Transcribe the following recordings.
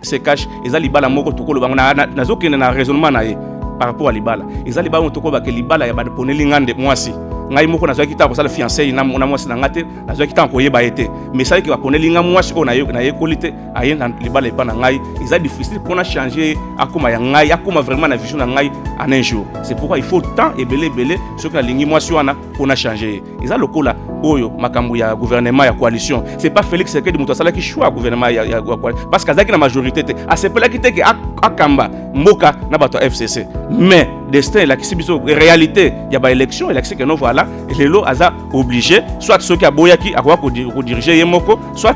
se cache eza libala moko tokolo bango na zokene na raisonnement na ye par rapport à libala eza libala moko ba ke libala ya ba poneli ngande mwasi ngai moko na zaki ta ko sala fiancé na mwasi na ngate na zaki ta ko yeba ete mais ça ki ba poneli nga mwasi ko na ye qualité aye na libala epa na ngai eza difficile pour na changer akoma ya ngai akoma vraiment na vision na ngai en un jour c'est pourquoi il faut temps et belé ce que la lingi mwasi wana pour na changer eza lokola oyo makambo ya gouvernement ya coalition c'est pas Félix Sekedi muto sala ki choix gouvernement ya parce que azaki na majorité te asepela ki te ke akamba mboka na bato FCC mais destin la kisi biso réalité ya ba élection et que non voilà et lelo aza obligé soit ceux qui aboyaki akwa ko diriger yemoko soit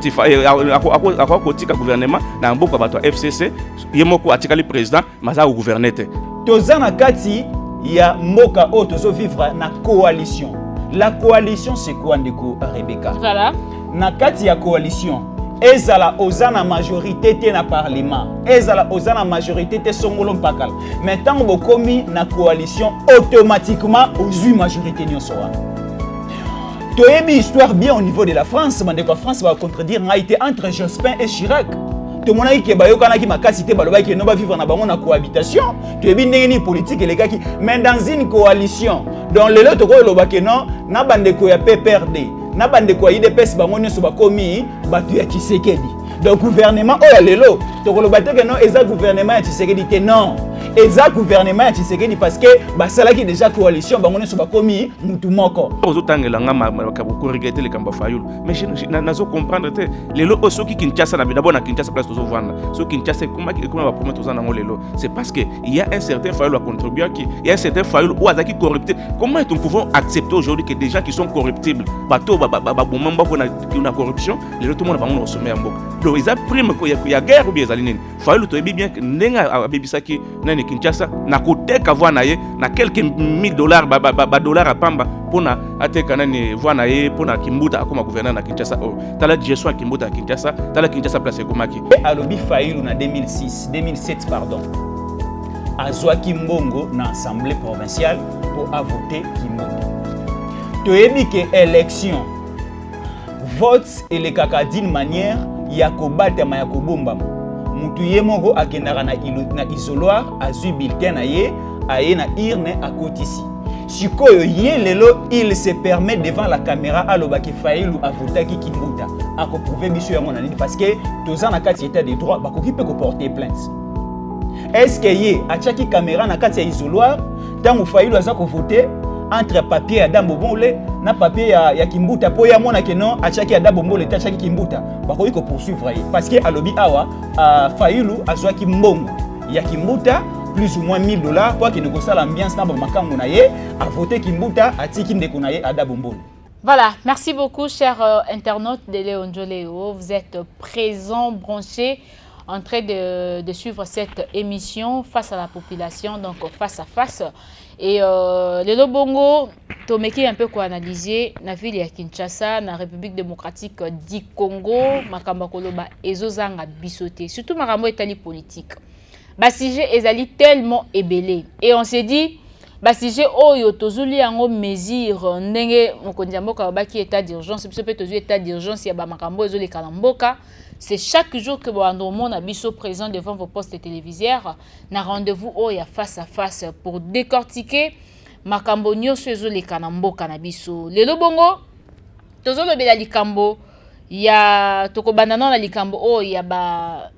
akwa ko tika gouvernement na mboka bato FCC yemoko atikali président maza au gouverner te tozana kati ya mboka o tozo vivre na coalition. La coalition c'est quoi ndeko Rebecca? Voilà. Na kati ya coalition ezala ozana majorité te na parlement ezala ozana majorité te songolo mpakala mais tant bokomi na coalition automatiquement ozui majorité nyonso wana toyebi histoire bien au niveau de la France mandeko France va contredire nga été entre Jospin et Chirac to mona ki bayokana ki makasi te baloba ki no ba vivre na bango na cohabitation toyebi ndenge ni politique elekaki mais dans une coalition dans le lot ko loba ke non na bandeko ya PPRD na bandeko ya IDPS bango nyonso bakomi batu ya Tshisekedi donc gouvernement oya lelo to ko loba te ke non eza gouvernement ya Tshisekedi te non eza gouvernement ya Tshisekedi parce que basalaki déjà coalition bango nyonso bakomi mutu moko ozotangela nga ko regretter le kamba Fayulu mais je nazo comprendre te lelo osoki Kinshasa na d'abord na Kinshasa place tozo vendre so Kinshasa comment va promettre aux nango lelo c'est parce que il y a un certain Fayulu à contribuer qui il y a un certain Fayulu ou azaki corruptible comment nous pouvons accepter aujourd'hui que des gens qui sont corruptibles bato bomamba ko na corruption lelo tout le monde va au sommet en mboka donc ils a prime ko ya guerre ou bien zalinene Fayulu to bien que ndenga abebisaki nani Kinshasa na koteka voix na ye na quelques $1000 dollars à pamba pona ateka nani voix na ye pona Kimbuta akoma gouverneur na Kinshasa tala gestion à Kimbuta à Kinshasa tala Kinshasa place komaki alobi Fayulu na 2007 pardon azwaki mbongo na assemblée provinciale pour voter Kimbuta toyebi ke élection vote et les kaka d'une manière ya kobatama ya kobombama mutu ye moko akendaka na isoloir azui bulletin na ye aye na urne akotisi sikoyo ye lelo il se permet devant la caméra alobaki Fayulu avotaki Kimbuta akoprouver biso yango na nini parce que toza na kati état de droit bakoki pe ko porter plainte est-ce que ye atiaki caméra na kati ya isoloir tango Fayulu aza ko voter entre papier ya Dambombole na papier ya Kimbuta po ya mona ke non achaki ya Dambombole ta achaki Kimbuta bakoki ko poursuivre parce que alobi awa Fayulu azwaki mbongo ya Kimbuta plus ou moins $1000 pour que ne kosala ambiance na makambo na ye a voter Kimbuta atiki ndeko na ye à Dambombole. Voilà, merci beaucoup chers internautes de Léon Joléo, vous êtes présents, branchés en train de suivre cette émission face à la population, donc face à face. Et le Lobongo, Tomeki un peu quoi analyser, na ville ya Kinshasa, na République démocratique du Congo, makamba koloba ezozanga bisoté, surtout makambo etali politique. Basije ezali tellement ébélé et on s'est dit basije oyo tozuli yango mesure ndenge mokonzi mboka baki état d'urgence, biso pe tozuli état d'urgence ya ba makambo ezoli kalamboka. C'est chaque jour que mon abisso présent devant vos postes téléviseurs, na rendez-vous oya face à face pour décortiquer makambo nyonso ezoli kanambo kanabiso. Lelo bongo tozo lobela likambo ya tokobandana na likambo oya ba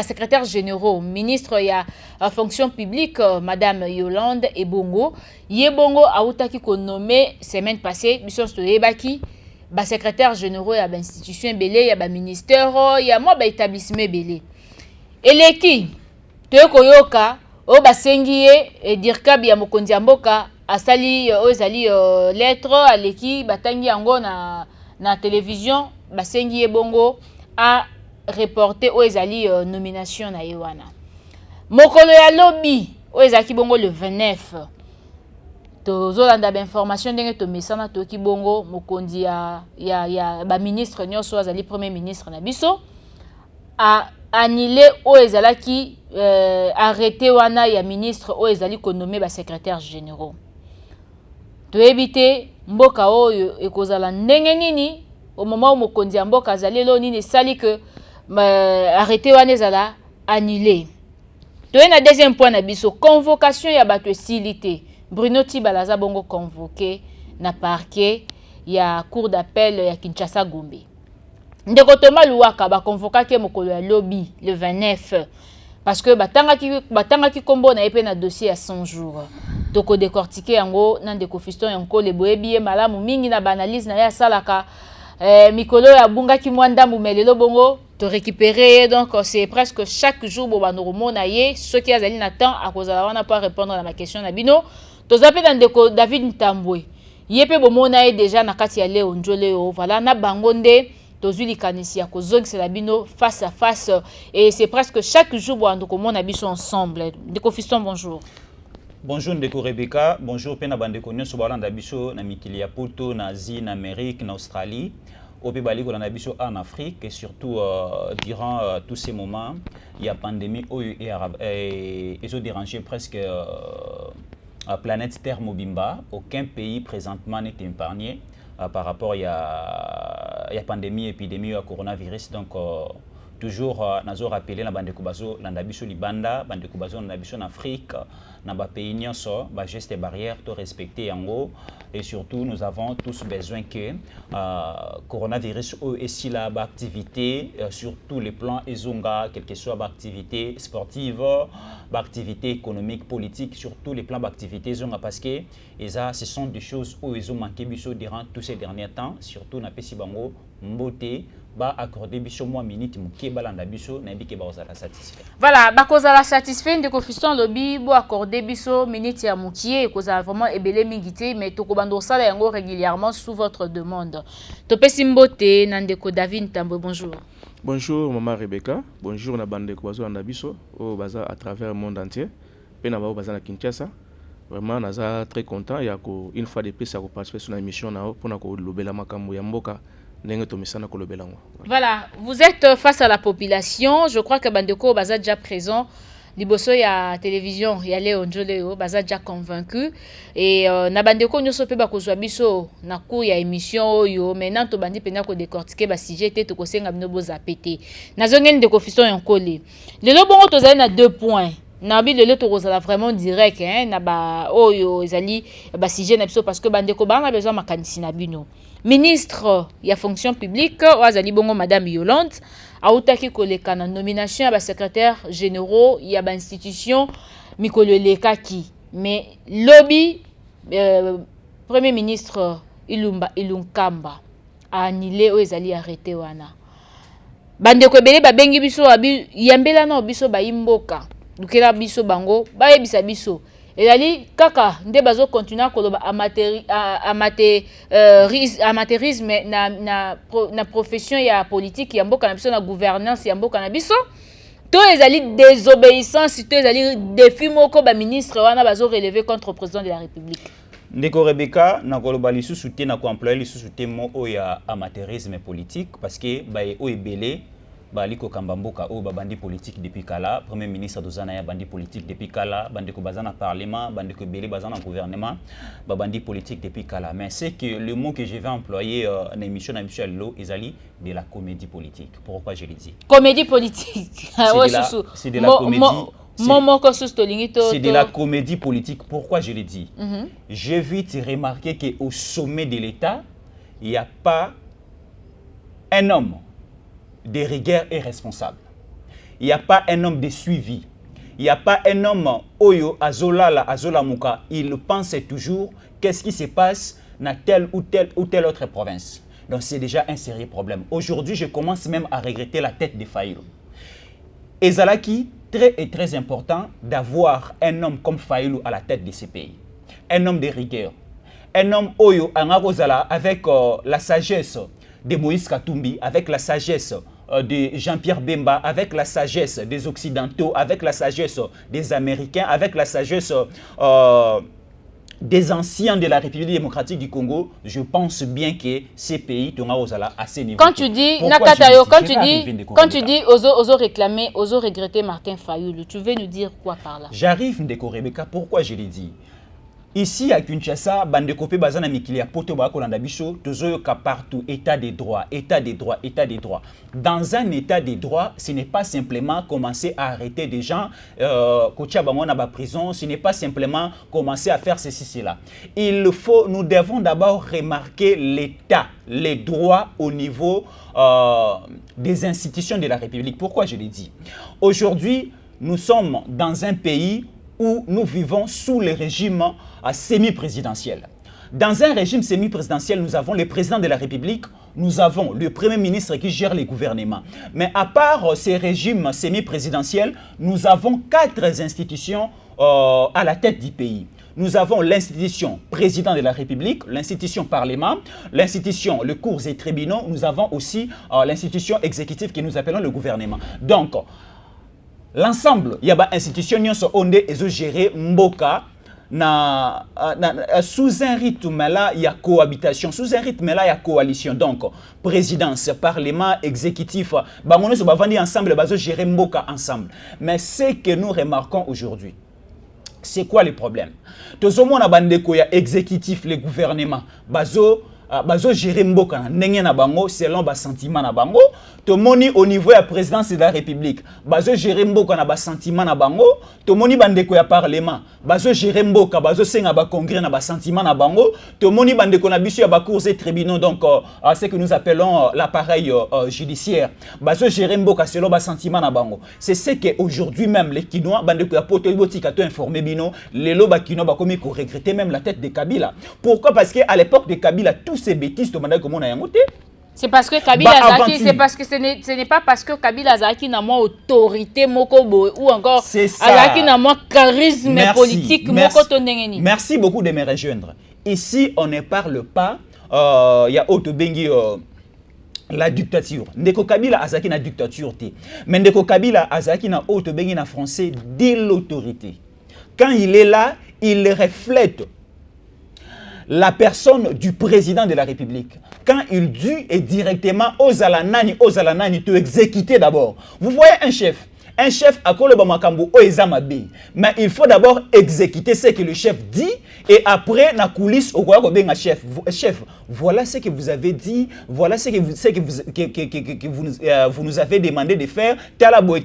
secrétaire généraux, ministre ya fonction publique, Madame Yolande Ebongo. Yebongo a outaki ko nommé semaine passée, biso stoyebaki, ba secrétaire généraux ya ba institution belé, ya ba ministère, ya moi ba établissement belé. Eleki, toyeko yoka, o ba sengiye et dire ka ya mokonzi mboka asali ozali lettre aleki batangi yango na télévision, ba sengiye bongo a reporté aux ezali nomination na yewana. Mokolo ya lobby aux ezaki bongo le 29. Tozolanda ba information ndenge to mesana to ki bongo mokonzi ya ba ministre nyonso azali premier ministre na biso a annulé aux ezalaki arrêté wana ya ministre aux ezali ko nommer ba secrétaire généraux. To éviter mboka oyo ekozala ndenge nini au moment où mokonzi mboka azali lo nini sali que arrêté wana ezala annulé. Toye na deuxième point na biso convocation ya bato esilité. Bruno Tibala aza bongo convoqué na parquet ya cour d'appel ya Kinshasa Gombe. Ndeko Thomas Luwaka ba convoqué mokolo ya lobby le 29 parce que batangaki kombo na epe na dossier à 100 jours. Toko décortiquer yango na ndeko Fiston yanko le boyebi malamu mingi na banalise na ya salaka mikolo ya bungaki mwanda mumelelo bongo to récupérer. Donc c'est presque chaque jour bo banoromona ye ceux qui azali na temps à cause wana pas répondre à ma question na bino to zape na ndeko David Ntambwe yepe bo mona ye déjà na kati ya Léo Njoleo voilà na bangonde tozuli kanisi ya kozongisa la bino face à face et c'est presque chaque jour bo andoko mona biso ensemble. Ndeko Fiston, bonjour. Bonjour Ndeko Rebecca, bonjour pena bandeko nyonso balanda biso na mikili ya poto na Asie, na Amérique, na Australie. Ope baliko na biso en Afrique et surtout durant tous ces moments, il y a pandémie et ils ont dérangé presque la planète Terre Mobimba. Aucun pays présentement n'est épargné par rapport à la pandémie, épidémie à coronavirus. Donc toujours nazo rappeler na bande kubazo landa biso libanda, bande kubazo na biso en Afrique, na ba pays nyonso, ba gestes et barrières to respecter yango et surtout nous avons tous besoin que coronavirus est si la ba activité sur tous les plans ezonga, quelle que soit ba activité sportive, ba activité économique, politique, sur tous les plans d'activité ezonga parce que ce sont des choses où ils ont manqué biso durant tous ces derniers temps, surtout na pesi bango mbote ba accorder biso moi minute muke balanda biso na bike ba ozala satisfait. Voilà, ba kozala satisfait ndeko Fiston lobby bo accorder biso minute ya mukie kozala vraiment ebele mingité mais to kobando sala yango régulièrement sous votre demande. To pesi mbote na ndeko David Ntambwe, bonjour. Bonjour maman Rebecca, bonjour na bande ko bazo landa biso o baza à travers le monde entier. Pe na ba baza na Kinshasa. Vraiment naza très content ya ko une fois de plus à participer sur l'émission na pour na ko lobela makambo ya mboka. Voilà, vous êtes face à la population. Je crois que Bandeko Baza déjà présent. Liboso ya télévision, ya Léo Njoleo, Baza déjà convaincu. Et na Bandeko nyoso pe bakozwa biso na cours ya émission yo. Maintenant to bandi pena ko décortiquer ba sujet te to ko senga bino boza pété. Na zongeli ndeko Fiston yonkole. Lelo bongo to zali na 2 points. Nabi le to kozala vraiment direct hein na ba oyo ezali ba sujet na biso parce que bandeko ba na besoin makanisi na bino. Ministre ya fonction publique wazali bongo madame Yolande autaki koleka na nomination ya ba secrétaire généraux ya ba institution mikolo lekaki mais lobby premier ministre Ilunkamba a annulé o ezali arrêté wana bandeko ebele ba bengi biso abi yambela na biso ba imboka dukela biso bango ba yebisa biso ezali kaka nde bazo continuer koloba amateurisme na profession ya politique ya mboka na biso na gouvernance ya mboka na biso to ezali désobéissance to ezali défi moko ba ministre wana bazo relever contre le président de la République. Ndeko Rebecca na koloba lisusu te na ko employer lisusu te mo o ya amateurisme politique parce que ba o ebele baliko kambamboka o babandi politique depuis kala premier ministre dozana ya bandi politique depuis kala bandeko bazana parlement bandeko belé bazana gouvernement babandi politique depuis kala mais c'est que le mot que je vais employer dans l'émission na Michel Lo ezali de la comédie politique. Pourquoi je le dis comédie politique? C'est de la comédie. C'est de la comédie politique. Pourquoi je le dis? J'ai vite remarqué qu'au sommet de l'État, il n'y a pas un homme de rigueur et responsable. Il n'y a pas un homme de suivi. Il n'y a pas un homme Oyo Azolala Azolamuka. Il pense toujours qu'est-ce qui se passe dans telle ou telle autre province. Donc c'est déjà un sérieux problème. Aujourd'hui, je commence même à regretter la tête de Fayulu. Ezalaki, très important d'avoir un homme comme Fayulu à la tête de ce pays. Un homme de rigueur. Un homme Oyo Angagozala avec la sagesse de Moïse Katumbi, avec la sagesse de Jean-Pierre Bemba, avec la sagesse des Occidentaux, avec la sagesse des Américains, avec la sagesse des anciens de la République démocratique du Congo, je pense bien que ces pays sont à ce niveau. Quand tu dis, Nakatayo, quand tu dis oso réclamer, oso regretter Martin Fayulu, tu veux nous dire quoi par là? J'arrive, Ndeko Rebecca, pourquoi je l'ai dit? Ici à Kinshasa, bande copé bazana mikili ya poto ba kolanda biso, tozoyoka partout état des droits, état des droits, état des droits. Dans un état des droits, ce n'est pas simplement commencer à arrêter des gens kotia bango na ba prison, ce n'est pas simplement commencer à faire ceci cela. Nous devons d'abord remarquer l'état, les droits au niveau des institutions de la République. Pourquoi je l'ai dit? Aujourd'hui, nous sommes dans un pays où nous vivons sous le régime semi-présidentiel. Dans un régime semi-présidentiel, nous avons le président de la République, nous avons le premier ministre qui gère les gouvernements. Mais à part ces régimes semi-présidentiels, nous avons 4 institutions à la tête du pays. Nous avons l'institution président de la République, l'institution parlement, l'institution le cours et tribunaux, nous avons aussi l'institution exécutive que nous appelons le gouvernement. Donc, l'ensemble, il y a des institutions qui sont gérées mboka sous un rythme là, il y a cohabitation, sous un rythme là, il y a coalition. Donc, présidence, parlement, exécutif, on se va ensemble, on gérer mboka ensemble. Mais ce que nous remarquons aujourd'hui, c'est quoi le problème? Tout le monde a exécutif, le gouvernement, bazo gérer mboka na bango selon ba sentiment na bango. To moni au niveau ya présidence de la République bazo gérer mboka na ba sentiment na bango. To moni bandeko ya parlement bazo gérer mboka bazo senga ba congrès na ba sentiment na bango. To moni bandeko na biso ya ba cours et tribunaux, donc ce que nous appelons l'appareil judiciaire bazo gérer mboka selon ba sentiment na bango. C'est ce que aujourd'hui même les Kinois bandeko ya poto botika to informer bino lelo ba Kinois ba komi ko regretter même la tête de Kabila. Pourquoi? Parce que à l'époque de Kabila tous ces bêtises to mandako mona yangote. C'est parce que Kabila Azaki, c'est parce que ce n'est pas parce que Kabila Azaki n'a moins autorité mokobo ou encore Azaki n'a moins charisme politique moko tondengeni. Merci beaucoup de me rejoindre. Ici on ne parle pas il y a auto bengi la dictature. Ndeko Kabila Azaki na dictature té. Mais Ndeko Kabila Azaki na auto bengi na français de l'autorité. Quand il est là, il reflète la personne du président de la République. Quand il dû et directement aux alanani, te exécuter d'abord. Vous voyez un chef à Koloba Makambo Oezamabe. Mais il faut d'abord exécuter ce que le chef dit et après la coulisse au Benga chef. Chef, voilà ce que vous avez dit, voilà ce que vous nous avez demandé de faire. Talabo.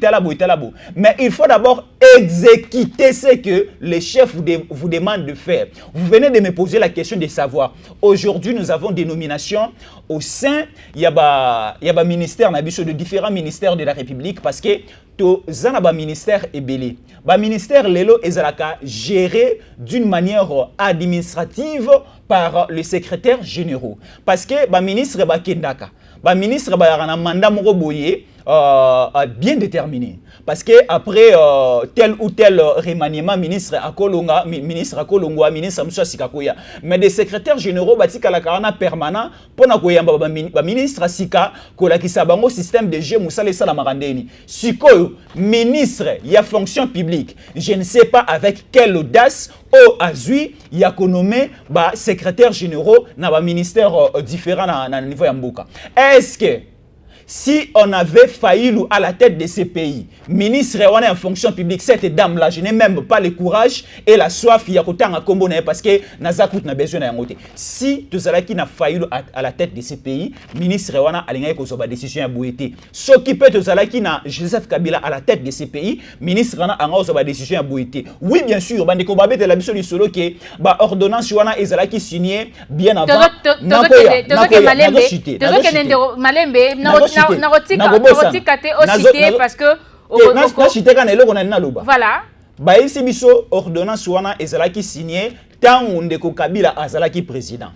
Mais il faut d'abord exécuter ce que le chef vous demande de faire. Vous venez de me poser la question de savoir. Aujourd'hui, nous avons des nominations au sein, il y a des ministères, de différents ministères de la République parce que to zanaba ministère est belé. Ba ministère lelo ezalaka géré d'une manière administrative par le secrétaire général. Parce que ba ministre ba kendaka. Ba ministre ba yana mandat moko boye bien déterminé. Parce que après tel ou tel remaniement ministre Akolonga, ministre Akolongwa, ministre Moussa Sikakoya. Mais des secrétaires généraux batika la karana permanent pour na koyamba ba ministre Sika kola kisabango système de jeu Moussa Lesa la marandeni. Sikoyo ministre il y a fonction publique. Je ne sais pas avec quelle audace au azui il y a nommé ba secrétaire généraux na ba ministère différent na niveau ya mboka. Est-ce que si on avait failli à la tête de ces pays, ministre en fonction publique, cette dame-là, je n'ai même pas le courage et la soif parce que Nazakut n'a besoin d'un côté. Si tout cela qui n'a failli à la tête de ces pays, ministre a aligné la décision à Bouété. Ce qui peut tout cela qui n'a Joseph Kabila à la tête de ces pays, ministre a la décision à Bouété. Oui, bien sûr, bande de la mission du solo qui ba ordonnance wana ezala qui signé bien avant. Parce que voilà. Baïsi biso ordonnance wana ezalaki signé tant Ndeko Kabila azalaki président.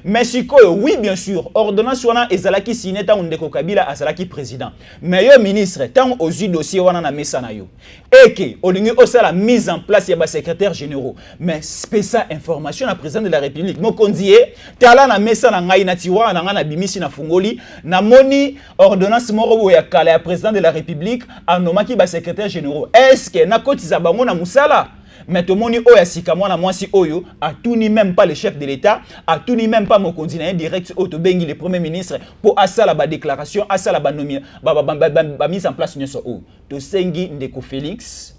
Mais si oui bien sûr ordonnance wana ezalaki signé tant Ndeko Kabila azalaki président. Mais yo ministre tant aux dossier wana na mesa na yo. Et que olingi osala mise en place ya ba secrétaire généraux. Mais spécial information na président de la République. Mokondié tala na mesa na ngai na tiwa na ngana bimisi na fungoli na moni ordonnance moro ya kala ya président de la République anomaki ba secrétaire généraux. Est-ce que na kotiza bango na musala? Mais tout le monde oya sika mwana mwasi oyo a tout ni même pas le chef de l'État, a tout ni même pas mon continent direct auto bengi le premier ministre pour asala ba déclaration, asala ba mise en place nyonso o. To sengi Ndeko Félix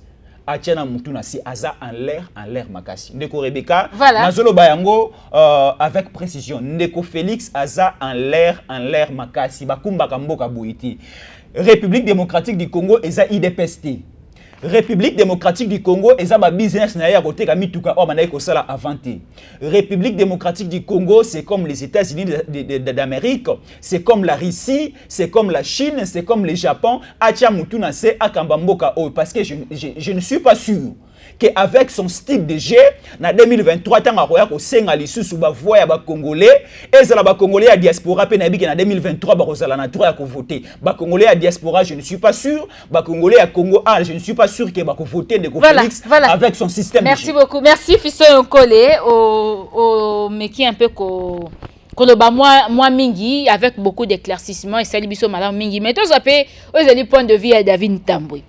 atiana mutu na si aza en l'air makasi. Ndeko Rebecca, voilà. Nazolo bayango avec précision. Ndeko Félix aza en l'air makasi. Bakumba kamboka boiti. République démocratique du Congo eza IDPST. République démocratique du Congo eza ba business na ya côté ka mituka o manaiko sala avanté. République démocratique du Congo, c'est comme les États-Unis d'Amérique, c'est comme la Russie, c'est comme la Chine, c'est comme le Japon. Atia mutu na se akambamboka o parce que je ne suis pas sûr qu'avec son style de jeu, en 2023, tant à Roya, au Senga, les sous ba voya ba Congolais, et ça ba Congolais à diaspora, penabi en 2023, ba Rosala na tour à voter. Ba Congolais à diaspora, je ne suis pas sûr. Ba Congolais à Congo, je ne suis pas sûr que ba voter de Félix avec son système. Merci beaucoup. Merci Fisson Nkole au meki un peu ko Koloba moi mingi avec beaucoup d'éclaircissements et sali biso madame mingi. Mais tous appé aux ali point de vue à David Ntambwe.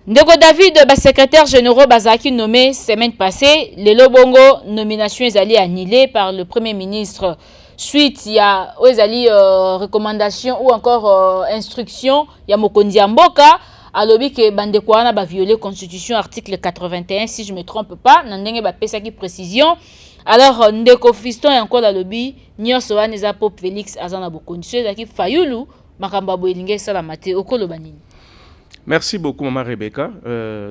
Ndeko David, secrétaire général Bazaki nommé semaine passée, le Lobongo nomination est allée annulée par le Premier ministre. Suite, il y a recommandation ou encore instruction, il y a Mokondi Amboka, à l'objet que Bandekouana va violer la Constitution, article 81, si je ne me trompe pas, Nandenge va pesa qui précision. Alors, Ndeko Fiston est encore à l'objet, Nyosoa Neza Pop Félix Azana Bokondi, c'est qui Fayulu, Makamba Boelinge Salamate, Okolo Banini. Merci beaucoup, Maman Rebecca.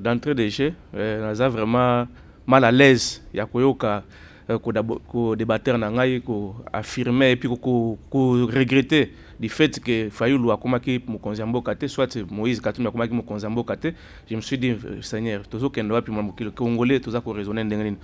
D'entrée de jeu, nous avons vraiment mal à l'aise. Il y a ko débattre nangai, ko affirmer et puis ko regretter du fait que Fayulu a komaki Mokonzambo Kate, soit Moïse Katumbi a komaki Mokonzambo Kate. Je me suis dit, Seigneur, tous qui n'ont pas pu le Congolais, tous qui raisonner ndengeni.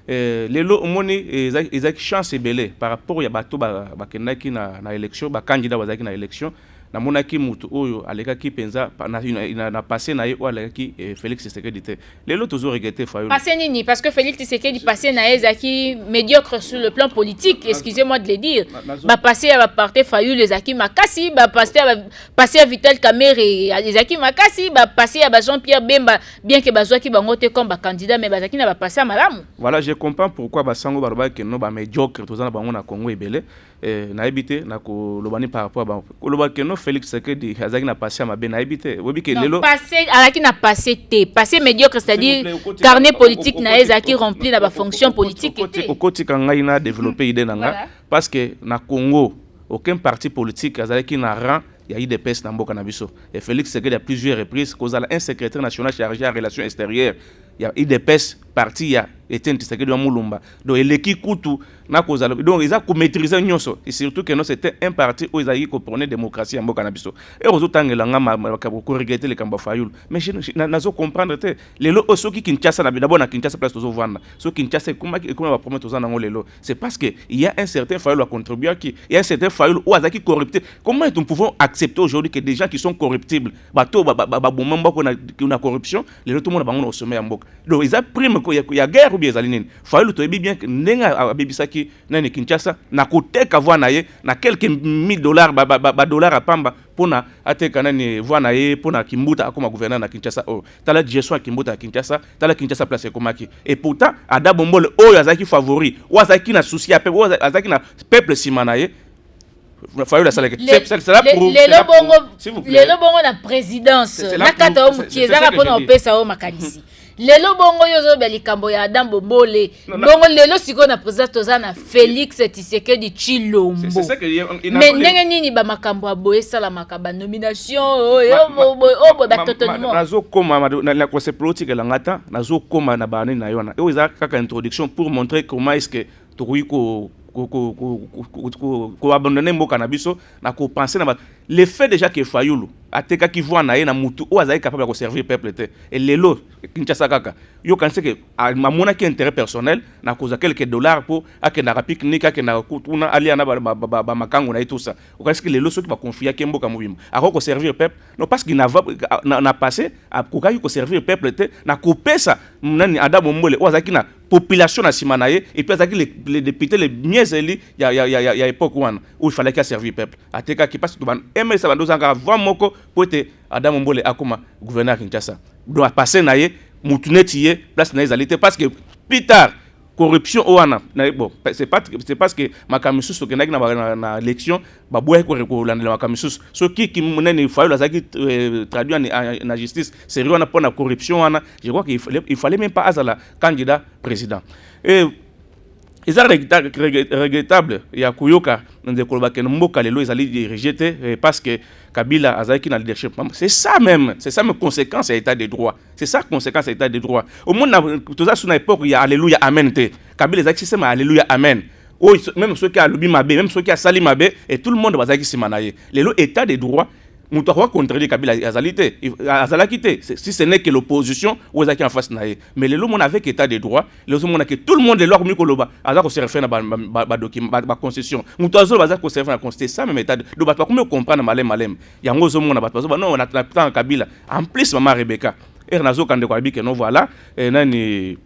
Les lots omoni ils chance belé par rapport à bateau bakendaki na élection, ba candidat bazaki na élection. Na monaki mutu oyo alekaki penza na passé na yo alekaki Félix Tshisekedi te lelo toujours regretté Fayulu passé nini parce que Félix Tshisekedi passé na ezaki médiocre sur le plan politique, excusez-moi de le dire, ba passé à partir Fayulu ezaki makasi, ba passé à Vital Kamerhe ezaki makasi, ba passé à Jean-Pierre Bemba bien que bazwaki bango te comme ba candidat mais bazaki na ba passé à malamu. Voilà, je comprends pourquoi basango baroba que no ba médiocre tozana bango na Congo ebele na habité na ko lobani par rapport ba ko loba que no Félix Tshisekedi azaki na passé ma ben habité obi ke lelo passé alaki na passé té passé médiocre, c'est-à-dire carnet politique na ezaki rempli na ba fonction politique té okoti kangai na développer idée nanga parce que na Congo aucun parti politique azaki na rang il y a eu des pestes dans Mboka Nabiso et Félix Tshisekedi à plusieurs reprises cause un secrétaire national chargé à relations extérieures il y a eu des pestes parti il y a été Tshisekedi wa Mulumba donc l'équipe Kutu na cause donc ils ont maîtrisé nyonso et surtout que non c'était un parti où ils avaient compris démocratie en Mboka Nabiso et aux autres angles nga ko regretter le Kamba Fayulu mais je nazo comprendre te lelo oso ki Kinshasa na d'abord na Kinshasa place tozo vanda so Kinshasa kuma va promettre aux ngo lelo c'est parce que il y a un certain Fayulu à contribuer qui il y a un certain Fayulu ou azaki corrupté. Comment nous pouvons accepter aujourd'hui que des gens qui sont corruptibles bato bomamba ko na corruption lelo tout le monde bango au sommet en Mboka donc ils a prime ko ya guerre ou bien zalinene Fayulu to bien que nenga abibisaki na Kinshasa na koteka voix na ye na quelques $1000 dollars à pamba pona ateka nani voix na ye pona Kimbuta akoma gouverneur na Kinshasa oh tala gestion Kimbuta Kinshasa tala Kinshasa place komaki et pourtant ada bombole oyo azaki favori ou azaki na souci ape ou azaki na peuple simana ye Fayulu la saleke c'est là pour le bongo na présidence na kata o mukiezaka pona opesa o makanisi lelo bongo yozo belikambo ya Adam Bombole bongo lelo siko na président tozana Félix Tshisekedi Chilombo mais ndenge nini ba makambo aboye sala makaba nomination bo batotonnement nazo koma na conseil politique la ngata nazo koma na bani na yona et oza kaka introduction pour montrer comment est-ce que tokoyi ko abandonner Mboka na biso na ko penser na le fait déjà que Fayulu ateka ki voix na ye na mutu o azali capable de servir peuple te et lelo Kinshasa kaka yo kanse que mamona ki intérêt personnel na cause quelques dollars pour akenda ka pique-nique akenda kutuna ali na ba makango na tout ça o kanse que lelo soki ba confier ke Mboka mobimba ako servir peuple non parce qu'il n'a passé à ko servir peuple te na ko pesa nani Adam Bombole o azaki na population na simanaye et puis azaki les députés les mieux élus il y a époque où il fallait qu'il servir peuple ateka qui passe tout ban aimer ça bandoza nga voix moko pour être Adam Bombole akoma gouverneur Kinshasa doit passer na ye mutuneti ye place na ezalité parce que plus tard corruption oana bon c'est parce que makamisus to kenaki na élection ba boye ko landela makamisus so qui monene fayo azaki traduit en justice sérieux na pour la corruption wana je crois qu'il fallait même pas azala candidat président et ils sont regrettable ya kuyoka nde kolobake mboka lelo ezali rejeté parce que Kabila azaki na leadership c'est ça même conséquence à état de droit c'est ça conséquence à état de droit au monde toza suna époque il y a alléluia amen te Kabila azaki sema alléluia amen même ceux qui a lobi mabe même ceux qui a sali mabe et tout le monde bazaki simanaye lelo état de droit Moutou a contredit Kabila azalite si ce n'est que l'opposition ou en face naïe mais le monde avec état de droit le monde que tout le monde est là comme Koloba azako se réfère na document ba constitution Moutou azo bazako se réfère na constitution ça même état de ba comment comprendre malem yango zo mona ba non on a tant Kabila en plus maman Rebecca nazo kande kwa bike non voilà nani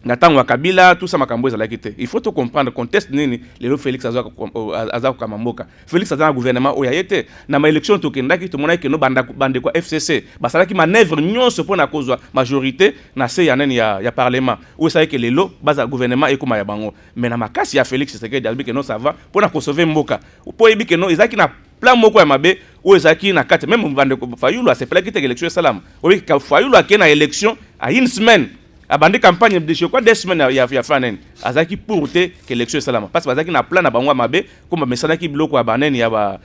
Nathan wa Kabila tout ça makambo ezalaki te il faut tout comprendre contexte nini lelo Félix azako kamamboka Félix azana gouvernement oyayete na ma élection to kendaki to monaki no bande kwa FCC basalaki manœuvre nyonso pona kozwa majorité na se ya nani ya parlement ou ça que lelo baza gouvernement ekoma ya bango mais na makasi ya Félix c'est que dalbi que non ça va pona ko sauver mboka po ebi que non ezaki na plan moko ya mabe ou ezaki na kate même bande Fayulu c'est pas que élection salam oui Fayulu a na élection à une semaine abandi campagne de quoi 2 semaines ya fanen azaki pour te que l'élection salama parce que azaki na plan na bango mabe comme mesana ki bloko ya banen ya ba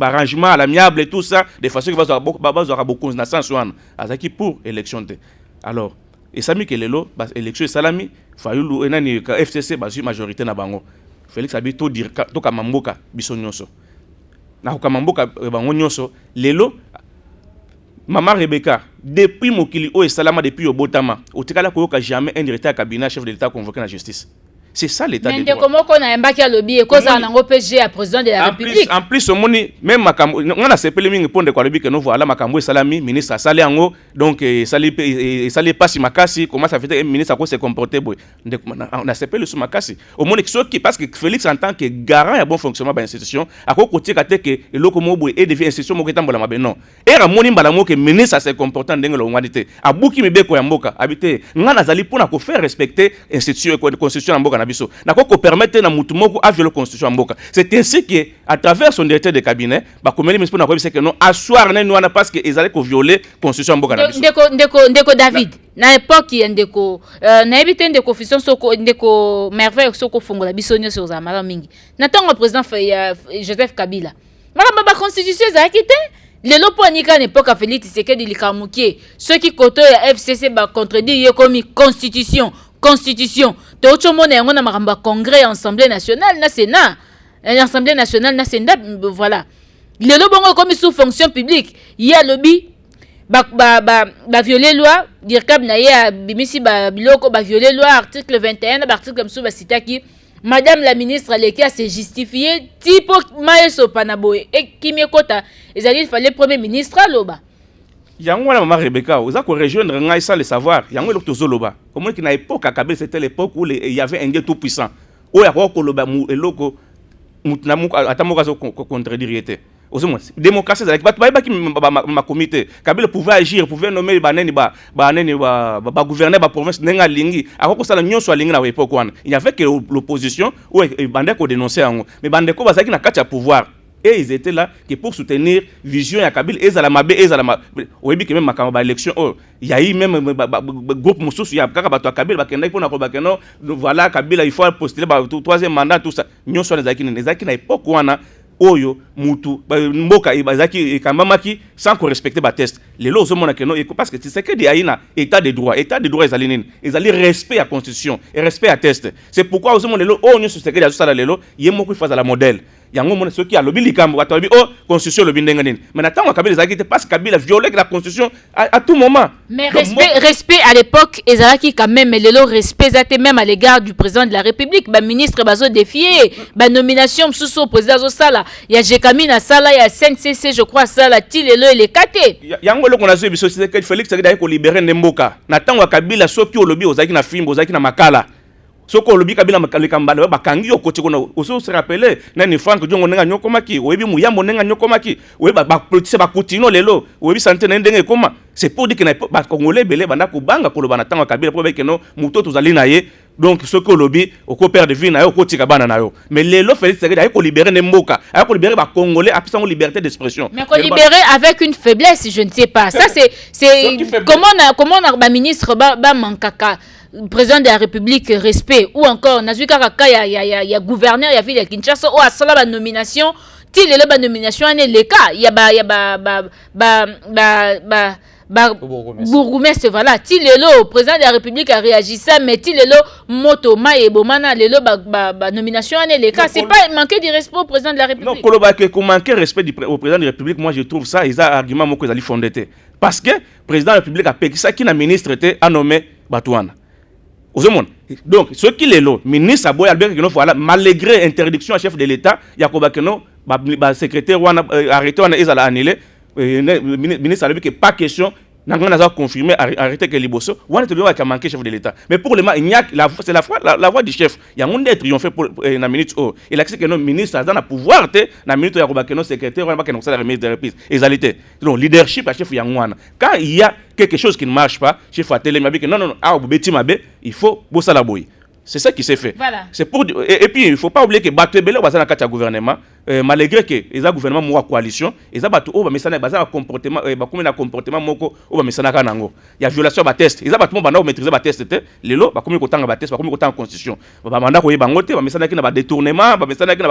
arrangement à l'amiable et tout ça de façon que va beaucoup na sens wana azaki pour élection te alors et sami que lelo élection salami Fayulu enani FCC ba majorité na bango Félix abi to dire to kamamboka biso nyonso na kamamboka bango nyonso lelo Maman Rebecca, depuis Mokili o Salama depuis Obotama, au Tikala Koyoka jamais un directeur cabinet chef de l'État convoqué la justice. C'est ça l'état de droit. Mais comment qu'on a embarqué à lobby et cause en OPG à président de la République. En plus, même Makambo, on a sepelé mingi pondé kwa lobby que nous voilà Makambo Salami ministre Salé Ango donc Salé Passi Makasi comment ça fait un ministre à quoi se comporter boy. On a sepelé sous Makasi. Au monde qui parce que Félix en tant que garant à bon fonctionnement de l'institution à quoi côté kate que le komo boy et devient institution mo ketambola mabe non. Era moni mbala mo que ministre se comportant ndenge lo ngwadité. Abuki mibeko ya mboka habité ngana zali pona ko faire respecter institution et constitution ya mboka. Na ko permettre na mutu moko a violer constitution mboka. C'est ainsi que à travers son directeur de cabinet ba komeli ministre na ko bisa que non asseoir na wana parce que ils allaient ko violer constitution mboka na biso. Ndeko David na époque ndeko na ebité ndeko fission soko ndeko merveille soko fongola bisonyo sur za mala mingi. Na tango président Joseph Kabila. Mara ba constitution za kité lelo po nika n'époque Félix Tshisekedi likamukie ceux qui koto ya FCC ba contredire comme constitution tout le monde est en maramba congrès assemblée nationale na sénat l'assemblée nationale na sénat voilà le lobongo comme sous fonction publique il y a lobby ba violer loi dire kab na ya bimisi ba biloko ba violer loi article 21 article comme sous ba citaki madame la ministre qui a se justifié tipo maeso panaboy et kimekota il fallait premier ministre loba yango la maman Rebecca oza ko rejoindre ngai sans le savoir yango le tozoloba comme que na époque à Kabila c'était l'époque où il y avait un Dieu tout puissant o ya ko loba mu eloko mutna mu atamoka zo contredire était aussi démocratie avec ba ki ma comité Kabila pouvait agir pouvait nommer baneni ba gouverner ba province nenga lingi akoko sala nyonso lingi na époque wana il y avait que l'opposition ou bande ko dénoncer yango mais bande ko bazaki na kati ya pouvoir. Et ils étaient là que pour soutenir vision ya Kabila et Zalamabé et Zalama oui que même ma élection il y a eu même groupe mususu ya kaka bato Kabila bakenda pour na ko bakeno voilà Kabila il faut postuler troisième mandat tout ça nyon so les zaki na époque wana oyo mutu mboka ibazaki kamamaki sans ko respecter ba test lelo zo mona keno parce que c'est que di aina état de droit ezali nini ezali respect à constitution et respect à test c'est pourquoi zo mona lelo nyon so c'est que ya so sala lelo yemoko ifaza la modèle yango mona soki alobi likambo atobi constitution lobi ndenga nini mais natango Kabila ezaki te parce que Kabila violait la constitution à tout moment mais respect à l'époque ezalaki quand même lelo respect zate même à l'égard du président de la République ba ministre bazo défier ba nomination sous président zo sala ya Jekamina sala ya CNCC je crois sala ti lelo ele kate yango loko na zo biso c'est que Félix Tshisekedi ko libérer Nemboka natango Kabila soki olobi ozaki na film ozaki na makala soko lobi Kabila makambala bakangi okoti kona oso se rappeler nani Frank Diongo nenga nyokomaki oyebi muyambo nenga nyokomaki oyebi ba politique ba kotino lelo oyebi santé na ndenge koma c'est pour dire que ba congolais belé banda ko banga ko lobana tanga Kabila pour que no muto tozali na ye donc ce que lobby au père de vie na yo ko tika bana na yo mais lelo Félix Tshisekedi ay ko libérer Nemboka ay ko libérer ba congolais a pisa liberté d'expression mais ko libérer avec une faiblesse je ne sais pas ça c'est comment on ba ministre ba mankaka président de la République respect ou encore nazu kaka ya gouverneur ya ville ya Kinshasa ou asala ba nomination ti lelo ba nomination ane le cas ya bourgmestre voilà ti lelo président de la République a réagi ça mais ti lelo moto ma et bomana lelo ba nomination ane le cas c'est pas manquer de respect au président de la République non koloba que manquer respect au président de la République moi je trouve ça ils a argument moko ezali fondé parce que président de la République a peki ça qui na ministre était a nommé Batouana donc ce qui est là ministre Aboy Albert Keno voilà malgré interdiction à chef de l'État Yakoba Keno ba secrétaire wana arrêté wana ezala annulé ministre a dit que pas question n'a pas confirmé arrêté que liboso wana te doit manquer chef de l'État mais pour le moment il y a c'est la voix du chef il y a un des triompher pour na minute il a que non ministre a dans pouvoir te na minute Yakoba Keno secrétaire wana ba que non ça la remise de reprise égalité donc leadership à chef yangwana quand il y a quelque chose qui ne marche pas chef a télé m'a dit que non ah beti mabe il faut bossa la boy. C'est ça qui s'est fait. Voilà. C'est pour et puis il faut pas oublier que Batebele bazana kati gouvernement malgré que les gouvernement mo coalition ils a batu ba mesana bazana comportement ba comme na comportement moko o ba mesana kanango il y a violation ba test ils a batu mo banda maîtriser ba test te lelo ba comme ko tanga ba test ba comme ko tanga constitution ba manda ko yeba ngote ba mesana ki na ba détournement ba mesana ki na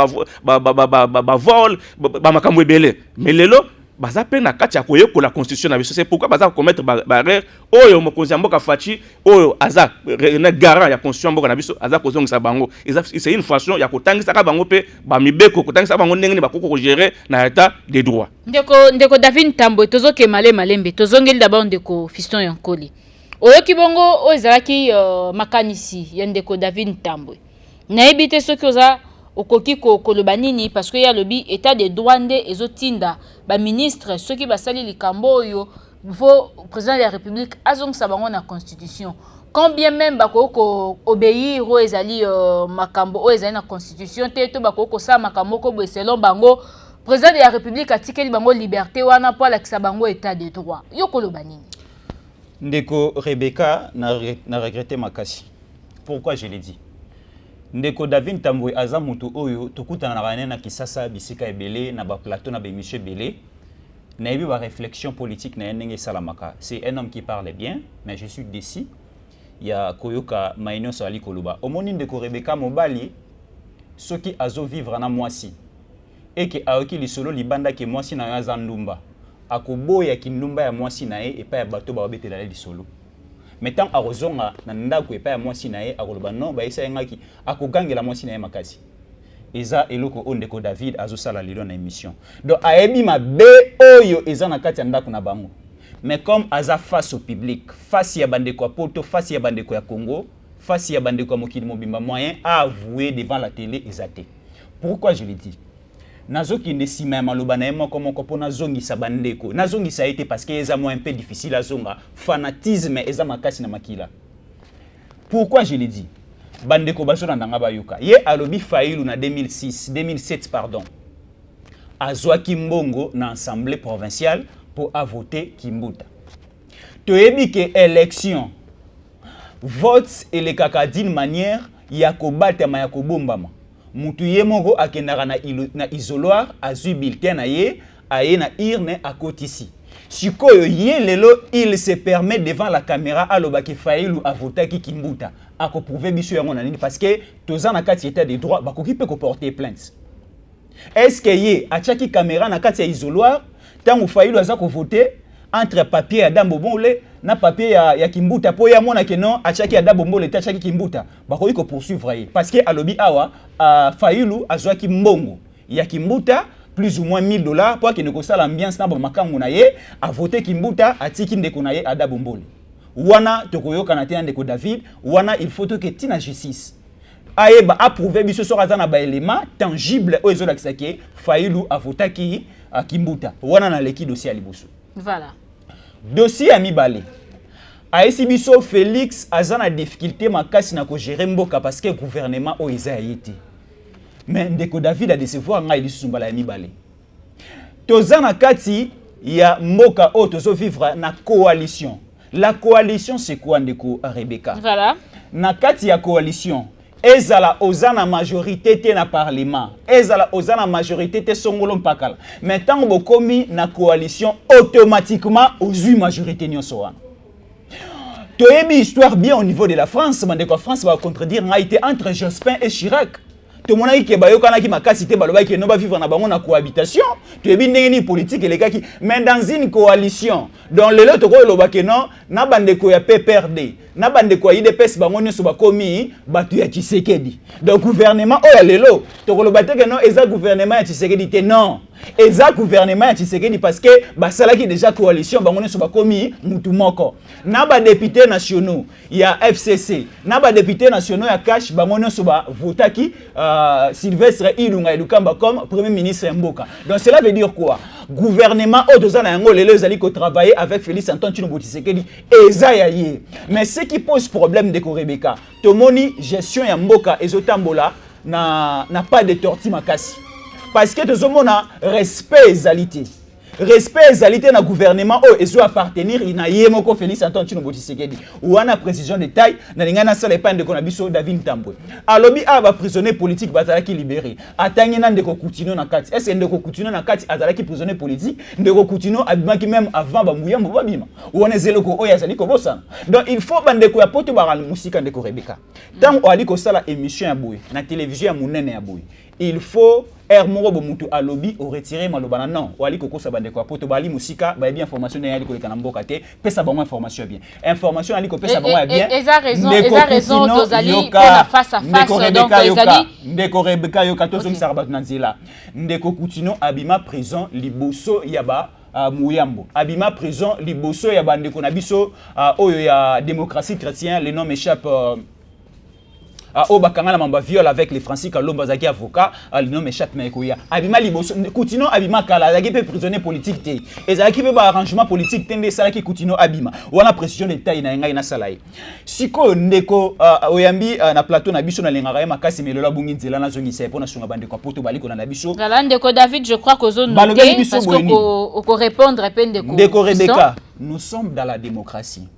ba vol ba makambo ebele mais lelo baza pe na kati ya koyeko la constitution na biso c'est pourquoi baza commettre barrière oyo mokonzi ya mboka fachi oyo aza na garant ya constitution mboka na biso aza kozongisa bango c'est une façon ya kotangisa ka bango pe ba mibeko kotangisa bango ndenge ni bakoko ko gérer na état des droits ndeko David Tambwe tozoke malembe tozongeli d'abord ndeko Fiston Yankoli oyoki bongo ozalaki makanisi ya ndeko David Tambwe na ebite soki oza okoki koloba nini parce que ya lobi état de droit nde ezotinda ba ministre soki basali likambo oyo vo président de la République azongisa bango na constitution combien même bakoko obéir o ezali makambo o ezali na constitution te to bakoko sa makambo ko selon bango président de la République atikeli bango liberté wana po alakisa bango état de droit yo koloba nini ndeko Rebecca na regretté makasi pourquoi je l'ai dit ndeko David Tambwe aza mutu oyo tokutana na bana na Kisasa bisika ebele na ba plateau na ba émission ebele na yebi ba réflexion politique na ndenge salamaka c'est un homme qui parle bien mais je suis déçu ya koyoka maïno sali koloba omoni ndeko Rebecca mobali soki azo vivre na mwasi et que aoki lisolo libanda ke mwasi na yaza ndumba akoboya kindumba ya mwasi na ye epa ya bato ba obetela lisolo metant arozonga na ndako epa ya mwasi na ye akoloba non ba esa ngaki akogangela mwasi na ye makasi eza eloko ondeko David azosala lelo na émission donc ayebi mabe oyo eza na kati ya ndako na bango mais comme aza face au public face ya bandeko ya poto face ya bandeko ya Congo face ya bandeko ya mokili mobimba moyen à avouer devant la télé ezate pourquoi je le dis nazoki ne sima maloba na yemo comme ko na zongisa bandeko nazongisa été parce que eza un peu difficile à zonga fanatisme eza makasi na makila pourquoi je le dis bandeko baso na ndanga bayuka ye alobi Fayulu na 2007 pardon azwaki mbongo na assemblée provinciale pour voter Kimbuta toyebi ke élection vote et les kaka d'une manière ya kobatama ya kobombama mutu ye moko akendaka na isoloir azui bulletin na ye aye na urne à kotisi sikoyo ye lelo il se permet devant la caméra alobaki Fayulu avotaki Kimbuta ako prouver biso yango na nini parce que toza na kati état de droit bakoki pe ko porter plainte est-ce que ye achaki caméra na kati ya isoloir tango Fayulu aza ko voter entre papier ya Dambombole na papier ya Kimbuta po ya mona ke non achaki ya Dambombole ta achaki Kimbuta bakoki ko poursuivre ye parce que alobi awa Fayulu azwaki mbongo ya Kimbuta plus ou moins $1000 pour que ne kosala ambiance na makambo na ye a voter Kimbuta atiki ndeko na ye a Dambombole wana tokoyoka na te ndeko David wana il faut que tina justice ayeba approuver biso soka na ba élément tangible o ezola kisake Fayulu avotaki Kimbuta wana na leki dossier ya liboso voilà dossier à mibale aesi biso Félix azana difficulté makasi na ko gérer mboka parce que gouvernement o eza yiti mais ndeko David a décevoir nga ilisu mbala ya mibale tozana kati ya mboka o tozo vivre na coalition la coalition c'est quoi ndeko Rebecca voilà na kati ya coalition ezala ozana majorité te na parlement ezala ozana majorité te songolo mpakala mais tant bokomi na coalition automatiquement ozui majorité nyonso wana toyebi histoire bien au niveau de la France mande ko France va contredire nga été entre Jospin et Chirac. Tout le monde a dit que les makasi te baloba ki no ba vivre na bango na cohabitation. Tu es bien ni politique et les gars qui mais dans une coalition dans le lot ko loba ke non na bande ko ya PPRD na bande ko IDPS bango nyoso ba komi batu ya Tshisekedi. Donc gouvernement o ya lelo to ko loba te ke non eza gouvernement ya Tshisekedi te non. Eza gouvernement ya Tshisekedi parce que basala ki déjà coalition bango nyoso ba komi mutu moko. Na ba députés nationaux ya FCC na ba députés nationaux ya Cash bango nyoso ba votaki Sylvestre Ilunga Elukamba comme premier ministre Mboka. Donc cela veut dire quoi? Gouvernement Odozana Yango Lelo Zali ko travailler avec Félix Antoine Tshilombo Tshisekedi ezayaye. Mais ce qui pose problème de Rebecca, tomoni gestion ya Mboka ezotambola na pas de torti makasi. Parce que tozomona respect ezalité. Respect ezalité na gouvernement o ezo appartenir ina yemoko Félix Antoine Tshilombo Tshisekedi. Ouana précision de taille na lingana sala epande ko na biso David Tambwe. Alobi aba prisonnier politique bazalaki libéré. Atangi na ndeko Coutinho na kati. Est-ce ndeko Coutinho na kati azalaki prisonnier politique? Ndeko Coutinho abimaki même avant ba muyambo babima. Ouane zeloko o yazali ko bosa. Donc il faut bandeko ya poto baral musika ndeko Rebecca. Tant o ali ko sala émission ya boy na télévision ya munene ya boy. Il faut Moro Bomutu a lobby au retirer malobana non wali koko sabande ko poto bali musika ba bien information na yali ko lekana mboka te pesa ba information bien information ali ko pesa ba bien eza raison tozali na face à face donc ezali ndeko Rebecca yo kato som sarabatu na nzela ndeko Coutinho abima prison liboso yaba Mouyambo abima prison liboso ya bandeko na biso oyo ya démocratie chrétien le nom m'échappe au bakanga mamba viol avec les Francis Kalomba zaki avocat le nom échappe mais koya abima liboso Coutinho abima kala zaki pe prisonnier politique te ezaki pe ba arrangement politique tende sala ki Coutinho abima wana pression de taille na ngai na salai siko ndeko oyambi na plateau na biso na lengaka ya makasi melola bungi nzela na zongi sepo na sunga bande ko poto baliko na biso la ndeko David je crois que zone noté parce que ko répondre peine de ndeko Rebecca nous sommes dans la démocratie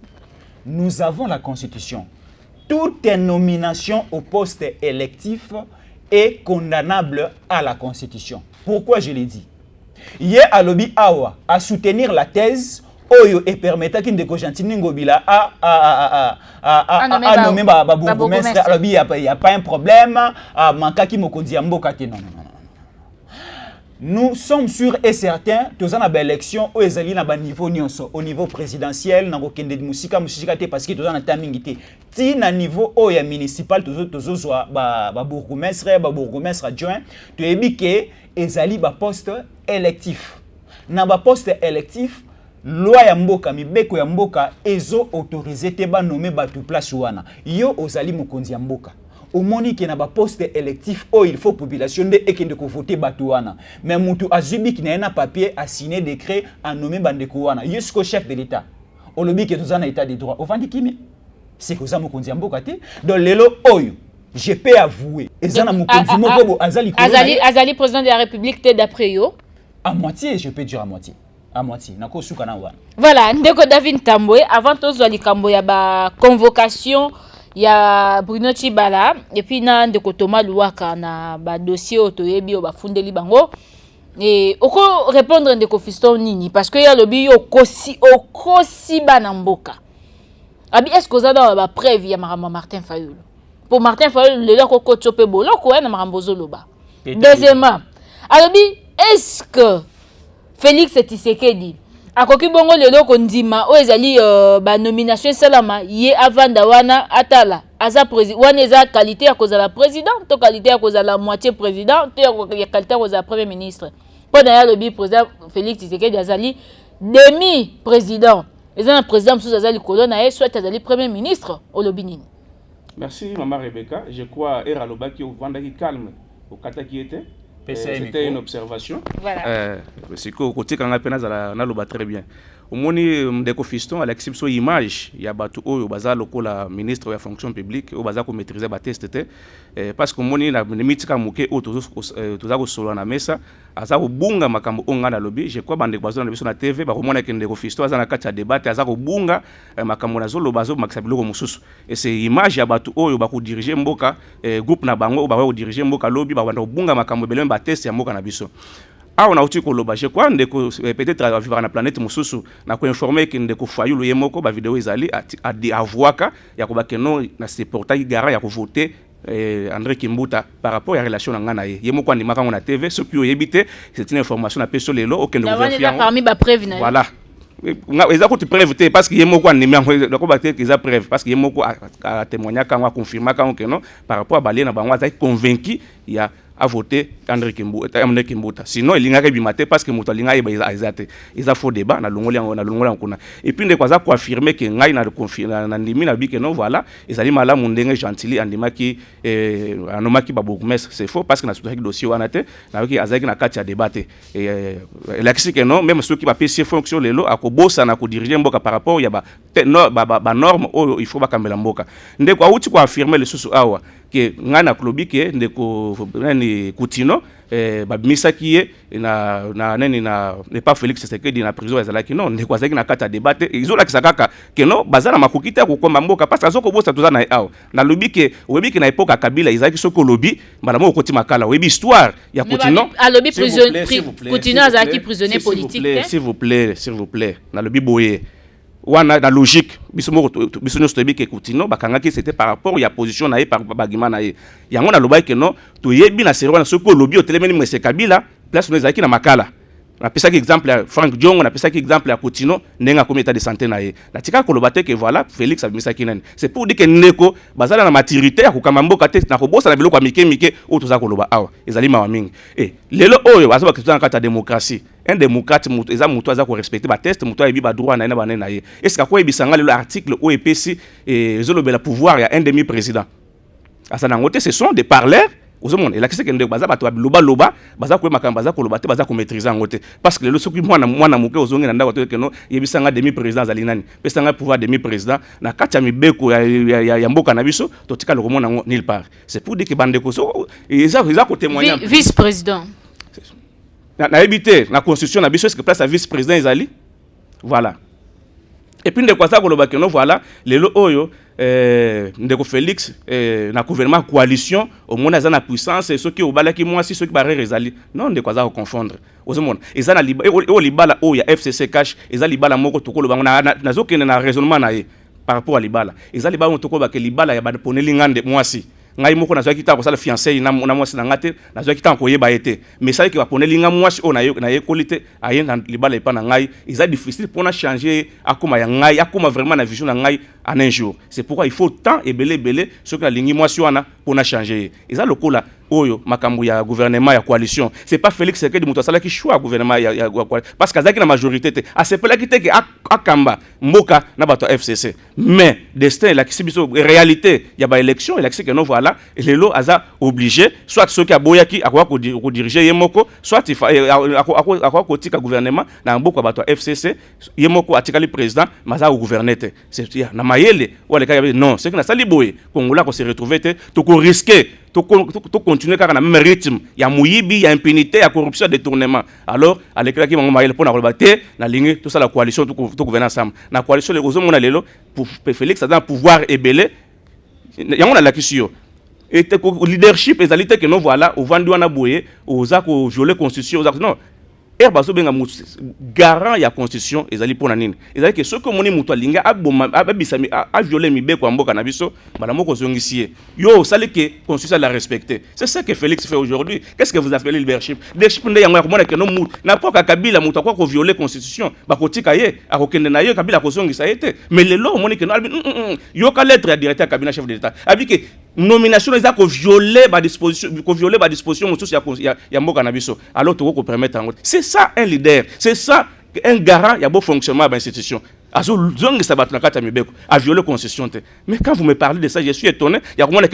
nous avons la constitution. Toute nomination au poste électif est condamnable à la Constitution. Pourquoi je l'ai dit? Hier, à Lobby Awa, à soutenir la thèse Oyo et permettant qu'il ne Gentini Ngobila à nommer Bourgmestre. Il n'y a pas un problème. Mankaki Mokondi Ambokate. Non. Nous sommes sûrs et certains que nous avons une élection au niveau présidentiel, nous avons parce que nous avons un timing. Si au niveau municipal, nous avons un bourgmestre adjoint, nous avons un poste électif. Dans le poste électif, loi ya mboka mibeko ya mboka ezo autorisé te ba nommer batu place wana. Yo ozali mokonzi ya mboka. Au moni qui n'a pas poste électif oh il faut population de et qui ne voter batouana mais mutu azubi qui n'a un papier à signer décret à nommer bandekouana jusqu'au chef de l'état au lobby qui est en état de droit au vandi kimi c'est que ça mokonzi mboka te dans lelo oyo je peux avouer ezana mokonzi moko azali président de la République te d'après yo à moitié je peux dire à moitié nako suka na wana voilà ndeko David Tambwe avant tous likambo ya ba convocation ya Bruno Tshibala et puis na ndeko Thomas Luaka na ba dossier otoyebi o bafundeli bango et oko répondre ndeko Fiston nini parce que ya lobi okosi bana mboka abi est-ce que ça dans ba preuve ya Martin Fayulu pour Martin Fayulu le loko ko chope boloko na marambo zoloba deuxièmement alobi est-ce que Félix Tshisekedi akoki bongo lelo kondima o ezali ba nomination salama ye avanda wana atala aza président wana eza qualité ya kozala président to qualité ya kozala moitié président to ya qualité ya kozala premier ministre pona ya lobi président Félix Tshisekedi azali demi président eza na président msusu azali kolona ye soit azali premier ministre o lobi nini. Merci maman Rebecca, je crois era lobaki au vandaki calme au kata qui était. C'était une observation. Voilà. C'est que côté quand on a peine na loba très bien. omoni ndeko Fiston alexis biso image ya bato oyo baza lokola ministre ya fonction publique oyo baza ko maîtriser ba test te parce que omoni na mitika muke o toza ko solo na mesa aza ko bunga makambo onga na lobby je crois bande bazo na biso na TV ba komona ke ndeko Fiston aza na kati ya débat aza ko bunga makambo na zolo bazo makisa biloko mususu et c'est image ya bato oyo ba ko diriger mboka groupe na bango ba ko diriger mboka lobby ba banda ko bunga makambo belem ba test ya mboka na biso. Ah, on a aussi koloba je crois ndeko peut-être à vivre na planète mususu na ko informer que ndeko Fayulu yemoko ba vidéo ezali a voaka ya ko ba keno na se portail gara ya ko voter André Kimbuta par rapport à relation na ngana ye yemoko andima kango na TV ce qui oyebite c'est une information na peso lelo aucun de gouvernement parmi ba preuve na voilà eza ko tu preuve te parce que yemoko andima ko ba te qu'ils preuve parce que yemoko a témoigner kango a confirmer kango que non par rapport à balé na bango a convaincu ya a voté André Kimbuta. Sinon, il y a un parce que Mouta Linga est faux débat, na longoli kuna. Et puis, on a confirmé que Ngai na confirmé na bi que non voilà, ils allaient mal à mon dengue gentili andima qui anomaki babourgmestre, c'est faux parce que na sous dossier wanate, na ki azaki na kati ya débatté. Et l'axi que non, même ceux qui va payer fonction lelo akobosa na ko diriger mboka par rapport ya ba norme il faut ba kambela mboka. Ndeko auti ko affirmer le susu awa que ngana klobi ke ndeko nani Kutino babimisaki ye na nani na pas Félix Tshisekedi na prison ezalaki non ndeko azaki na kata débat izola kisakaka ke non bazala makokita ko komba mboka parce que azoko bosa tozana awa na lobi ke webi ke na époque ya Kabila izaki soko lobi bana mo koti makala webi histoire ya Kutino a lobi prisonnier Kutino azaki prisonnier politique s'il vous plaît na lobi boye wana na logique biso no stobi ke Kutino bakangaki c'était par rapport ya position na ye par bagima na ye yango na lobai ke non to yebi na serwa na soko lobi otelemeni mwese Kabila place no ezaki na makala na pesa ki exemple ya Frank Diongo na pesa ki exemple ya Kutino ndenga comme état de santé na ye na tika ko lobate ke voilà Félix abimisa kinani c'est pour dire que ndeko bazala na maturité ya kokamba mboka te na kobosa na biloko ya mike o toza ko loba awa ezali mawa mingi lelo oyo bazo bakitana kata démocratie un démocrate mutu eza mutu aza ko respecter ba test mutu ayebi ba droit na ina banene na ye est-ce que ko ebisanga lelo article o epesi ezolobela pouvoir ya un demi président asa na ngote ce sont des parleurs aux hommes et la question que ndeko baza bato loba baza ko makamba baza ko loba te baza ko maîtriser ngote parce que lelo soki mwana muke ozongi na ndako to ke no yebisanga demi président zali nani pesanga pouvoir demi président na kati ya mibeko ya mboka na biso to tika lo komona ngo nulle part c'est pour dire que bandeko so ils ko témoigner vice président na éviter la constitution na biso est-ce que place à vice président ezali voilà et puis ndeko ça ko loba ke no voilà lelo oyo ndeko Félix na gouvernement coalition au monde za na puissance ceux qui obalaki mwasi ceux qui barre ezali non ndeko za ko confondre ozomona ezana libala o ya FCC cash ezali libala moko tokolo bango na zokene na raisonnement na ye par rapport à libala ezali libala moko ba ke libala ya ba poneli ngande mwasi ngai moko na zwaki ta ko sala fiancé na mwasi na ngate na zwaki ta ko yeba ete mais ça que va poneli nga mwasi o na ye qualité aye na libala epa na ngai c'est difficile pour na changer akoma ya ngai akoma vraiment na vision na ngai en un jour c'est pourquoi il faut temps et belé ce que la ligne mwasi wana pour na changer eza lokola oyo makambo ya gouvernement ya coalition c'est pas Félix Tshisekedi muto asala ki choix gouvernement ya parce que azaki na majorité te asepela ki te ke akamba mboka na bato FCC mais destin la kisibiso réalité ya ba élection il que non voilà lelo aza obligé soit ceux qui aboyaki akwa ko diriger yemoko soit akwa ko tika gouvernement na mboka bato FCC yemoko atikali président maza au gouverner te c'est na mayele wala ka non c'est que na sali boye kongola ko se retrouver te to ko risquer to continuer car na même rythme ya muyibi ya impunité ya corruption détournement alors alekela ki bango mayele pona ko te na ligne tout ça la coalition to gouverner ensemble na coalition les ozo mona lelo pour Félix a un pouvoir ébélé yango na lakisio et leadership ezalité que non voilà au vandi wana boye oza ko violer constitution oza non baso benga garant ya constitution ezali pona nini ezali que ce que moni muto alinga abisami a violer mibeko mboka na biso bala moko zongisie yo sali que constitution la respecter c'est ça que Félix fait aujourd'hui qu'est-ce que vous appelez leadership nde yango ya komona que non mutu na poka Kabila muto kwa ko violer constitution bakotika ye akokende na ye Kabila ko zongisa yete mais lelo moni que non yo ka lettre ya directeur cabinet chef de l'état abi que nomination eza ko violer ba disposition mutu ya mboka na biso alors to ko permettre c'est ça un leader, c'est ça un garant, il y a beau fonctionnement à l'institution. A violer la constitution. Mais quand vous me parlez de ça, je suis étonné.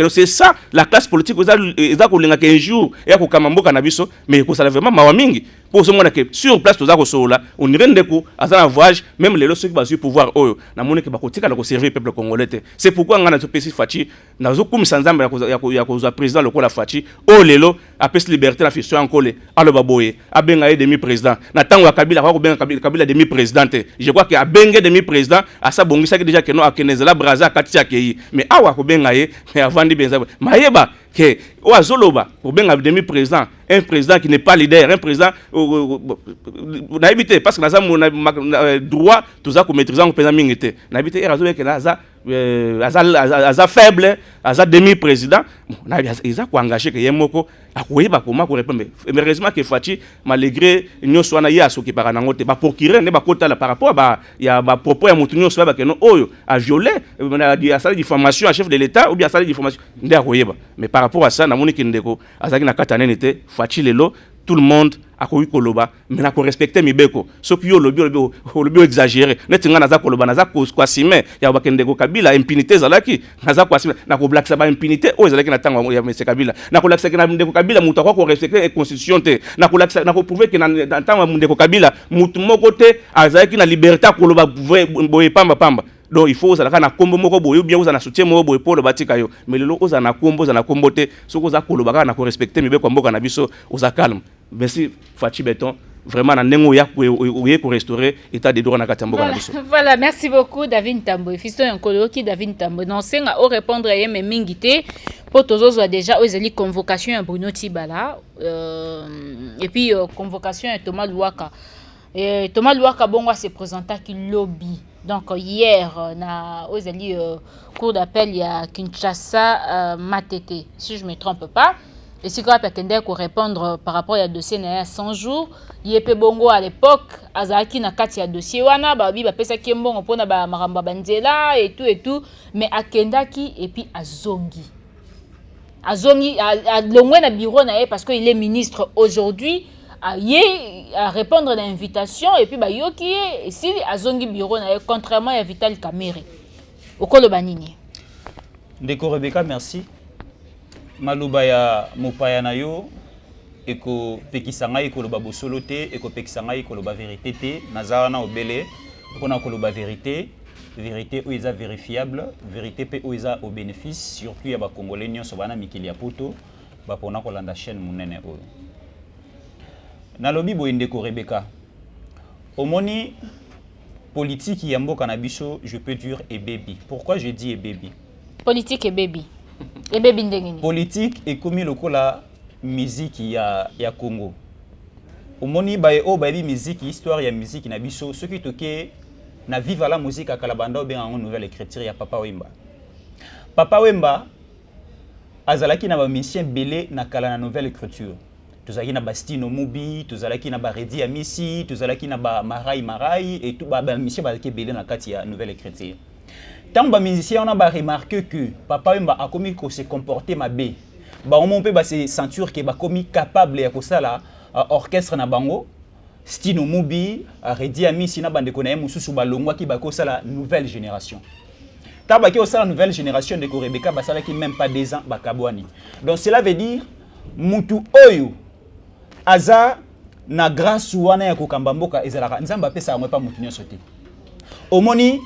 C'est ça, la classe politique, ils ont un jour, et à Kamambo Kanabiso, mais ils ont vraiment Mawamingi. pour ce moment que sur place tous à solo là on irait ndeko azana voyage même les ceux qui va sur pouvoir oyo na moni que ba kotika la servir peuple congolais. C'est pourquoi ngana to pesi Fachi na zo kumisa nzamba ya ko président lokola Fachi o lelo apesi liberté la fiston enkole alo baboye abenga ye demi président na tango Kabila ko benga Kabila demi présidente. Je crois que abenga demi président asa bongisa que déjà que no akenezela braza katia kei mais awa ko benga ye mais avant di benza mayeba que oazoloba ko benga demi président un président qui n'est pas leader, un président n'a évité parce que nous avons droit tous à maîtriser un président mingité. N'a évité et raison que là faible, à demi président, ils ont engagé que yemoko a quoi ba comment ko répondre. Mais heureusement que Fachi malgré nous soit na ya so qui par nangote ba procurer ne ba kota la par rapport ba ya ba propos ya mutunyo so ba que non oyo a violé a salle diffamation à chef de l'état ou bien salle diffamation nde akoyeba. Mais par rapport à ça na moni kindeko azaki na katane nete Fachi lelo tout le monde a koyi koloba mais na ko respecter mibeko so ki yo lobi exagéré netinga naza koloba naza ko sime ya bakende ko Kabila impunité zalaki naza ko sime na ko black sa ba impunité o zalaki na tango ya monsieur Kabila na ko laksa na ndeko Kabila mutu ko respecter constitution te na ko laksa na ko prouver que na tango ndeko Kabila mutu moko te azalaki na liberté koloba boye pamba. Donc il faut osala na kombo moko boye ou bien osala soutien moko boye pour le batika yo mais lelo osala na kombo te soko za koloba na ko respecter mibeko mboka na biso oza calme. Merci Fachi Béton vraiment na nengo ya ko restaurer état de droit na katamboka na biso. Voilà, merci beaucoup David Tambo. Fiston Nkolo ki David Tambo non senga o répondre à yeme mingité pour tozozo déjà aux convocation à Bruno Tibala et puis convocation à Thomas Luaka. Et Thomas Luaka bongo se présenta qui lobby. Donc hier na ozali cour d'appel il y a Kinshasa Matete si je me trompe pas et si quoi peut ko répondre par rapport à dossier na 100 jours yepe bongo à l'époque azaki na kati ya dossier wana ba bi ba pesa ki mbongo pona ba maramba banzela et tout mais akendaki et puis azongi a longwe na bureau na parce que il est ministre aujourd'hui à répondre à l'invitation et puis bah yoki et si azongi bureau na contrairement à Vital Kamerhe okolo banini Ndeko Rebecca merci maluba ya mopaya na yo eko pekisanga ekoloba bosolo te eko pekisanga ekoloba vérité te nazara na obele pona koloba vérité où ils sont vérifiable vérité pe où ils sont au bénéfice surtout ya ba congolais nyonso bana mikili ya poto ba pona kolanda chaîne munene oyo Nalobi Ndeko Rebecca. Omoni politique ya mboka na biso, je peux dire et baby. Pourquoi je dis et baby? Politique et baby. Et baby ndengeni. Politique et comme lokola musique ya Congo. Omoni bae o baby musique histoire ya musique na biso, ce qui toke na viva la musique à Kalabanda ou bien en nouvelle écriture ya Papa Wemba. Papa Wemba azalaki na ba musicien belé na kala na nouvelle écriture. Tuzalaki na Bastino Mubi, tuzalaki na Baredi ya Misi, tuzalaki na ba Marai et tout ba musicien ba belé na kati ya nouvelle écriture. Tant ba musicien on a ba remarqué que Papa Wemba a commis ko se comporter mabe. Ba on peut ba se sentir que ba commis capable ya ko sala orchestre na bango. Stino Mubi, Redi ya Misi na bande ko na mususu ba longwa ki ba ko sala nouvelle génération. Tabaki au sala nouvelle génération de Rebecca ba sala ki même pas 2 ans ba kabwani. Donc cela veut dire mutu oyo aza na grâce wana ya kokamba mboka ezalaka nzamba pesa yango pa mutu nyonso te omoni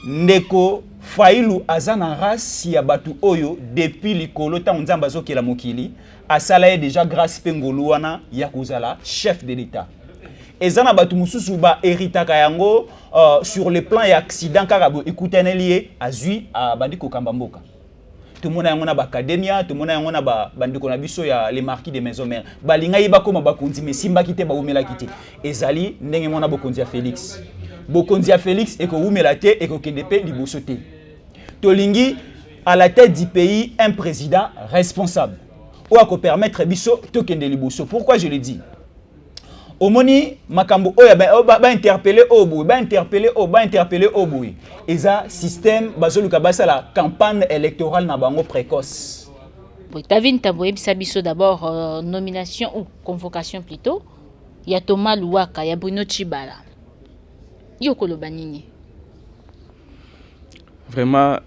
ndeko Failu aza na race ya batu oyo depuis likolo ta nzamba zokela mokili asala ye déjà grâce pengolu wana ya kozala chef de l'état ezana batu mususu ba héritaka yango sur le plan ya accident karabo ekutaneli azui abandi kokamba mboka tout le monde a une académie, tout le monde a une bandiko na biso ya les marquis de maison mère. Balinga iba koma bakundi mais simba kite ba umela kite. Ezali ndenge mona bokondia Félix. Bokondia Félix eko umela te eko kendepe liboso te. Tolingi à la tête du pays un président responsable. Ou ako permettre biso to kende liboso. Pourquoi je le dis? Omoni makambo oya ba interpeller oboui eza système bazoluka basa la campagne électorale na bango précoce. David Tambo ebisa biso d'abord nomination ou convocation plutôt ya Thomas Luaka ya Bruno Tibala. Yokolo banini. Vraiment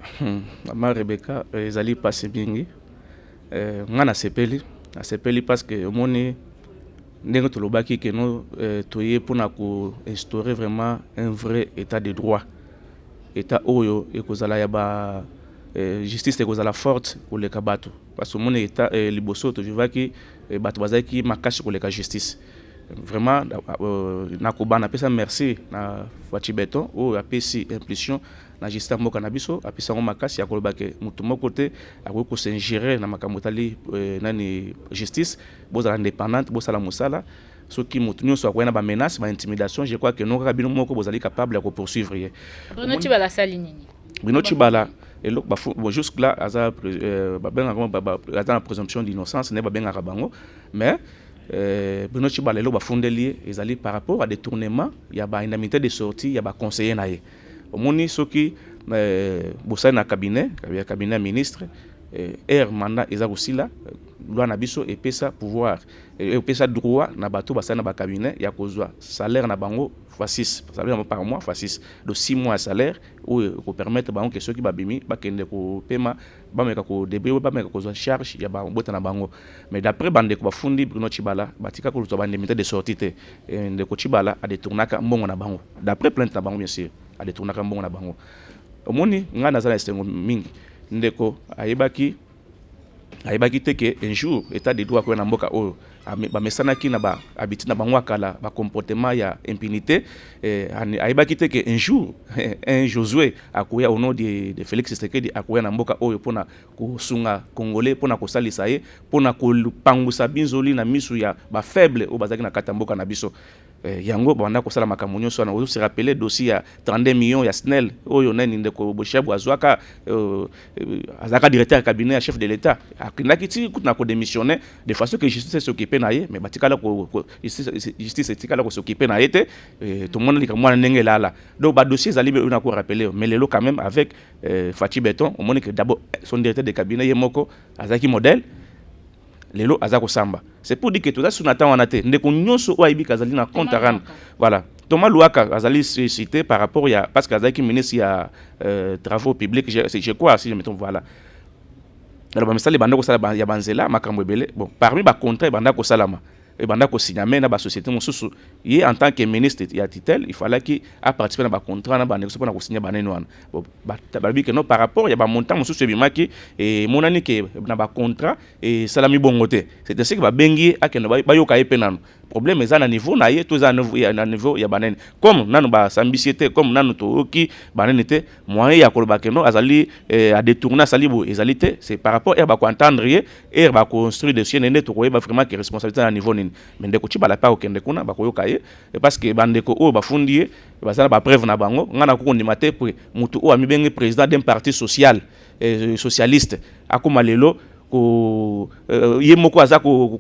maman Rebecca ezali passé bingi ngana sepeli parce que omoni ndenge tolobaki que nous toye pour instaurer vraiment un vrai état de droit, état oyo ekozala ya ba justice ekozala forte koleka bato parce que mon état liboso tovivaki bato bazaki makasi koleka justice. Vraiment nakobana pesa merci na Fachi Beton oyo apesi impulsion na justice moko na biso apesa ngo makasi ya koloba ke mutu moko te akoki kosingere na makambo tali nani justice bozala indépendante bosala mosala soki mutu nyonso akoya na ba menace ba intimidation. Je crois que non kaka bino moko bozali capable ya ko poursuivre ye. Bruno Tshibala sali nini? Bruno Tshibala elok bon jusque là aza aza na présomption d'innocence ne ba bengaka bango mais Bruno Tshibala elok bafundeli ezali par rapport à détournement ya ba indemnité de sortie ya ba conseiller na ye. Omoni soki bosai na cabinet ministre mandat eza kosila loi na biso epesa pouvoir epesa droit na bato basai na ba cabinet ya kozwa salaire na bango x6 salaire par mois x6 de 6 mois de salaire ou ko permettre bango que soki babimi bakende ko paiement bameka ko débrouiller bameka ko charge ya ba bota na bango. Mais d'après bande ko bafundi Bruno Tshibala batika ko zwa indemnité de sortie te ndeko Tshibala a détournaka mbongo na bango d'après plainte na bango bien sûr a détournaka mbongo na bango. Omoni nga nazala estengo mingi ndeko ayebaki te que un jour état de droit ko na mboka oyo ba mesanaki na ba habitude na bango akala ba comportement ya impunité ayebaki te que un jour un Josué akoya au nom de Félix Tshisekedi akoya na mboka oyo pona kosunga congolais pona kosalisa ye pona kopangusa binzoli na misu ya ba faible o bazaki na kata mboka na biso. Yango banda kosala makambo nyonso na ozo se rappeler dossier ya 32 millions ya SNEL oyo nani ndeko Boshabu azwaka azaka directeur cabinet ya chef de l'état akindaki ti na ko démissionner de façon que justice s'occuper na ye mais batikala ko justice etikala ko s'occuper na ye te tout le monde li kamwana ndenge lala donc ba dossier zali be na ko rappeler mais lelo quand même avec Fachi Beton on montre que d'abord son directeur de cabinet yemoko azaki modèle lelo azako samba. C'est pour dire que tout ça sous Nathan Wanate ndeko nyonso o aibi kazali na compte ran. Voilà. Thomas Louaka azali cité par rapport à parce qu'azaki ministre ya travaux publics je crois si je me trompe voilà. Alors ba misali banda ko sala ya banzela makambo ebele bon parmi ba contrat banda ko salama et banda ko signer na ba société mosusu ye en tant que ministre ya titel il fallait qu'il a participé na ba contrat na ba négociation na ko signer ba neno wana bon ba bi que non par rapport ya ba montant mosusu ebimaki et monani que na ba contrat et salami bongote c'est ainsi que ba bengi akeno ba yoka epe nanu problème eza na niveau na ye to eza na niveau ya banene comme nanu ba sambisiete comme nanu to oki banene te moyen ya koloba que non azali a détourner salibo ezalité c'est par rapport à ba ko entendre ye et ba construire des chaînes nene to ko ba vraiment que responsabilité na niveau nini mais ndeko Tshibala pa okende kuna ba ko yoka ye parce que bandeko o ba fundi ye bazala ba preuve na bango ngana ko ndima te pour mutu o ami bengi président d'un parti social socialiste akoma lelo ko yemoko azako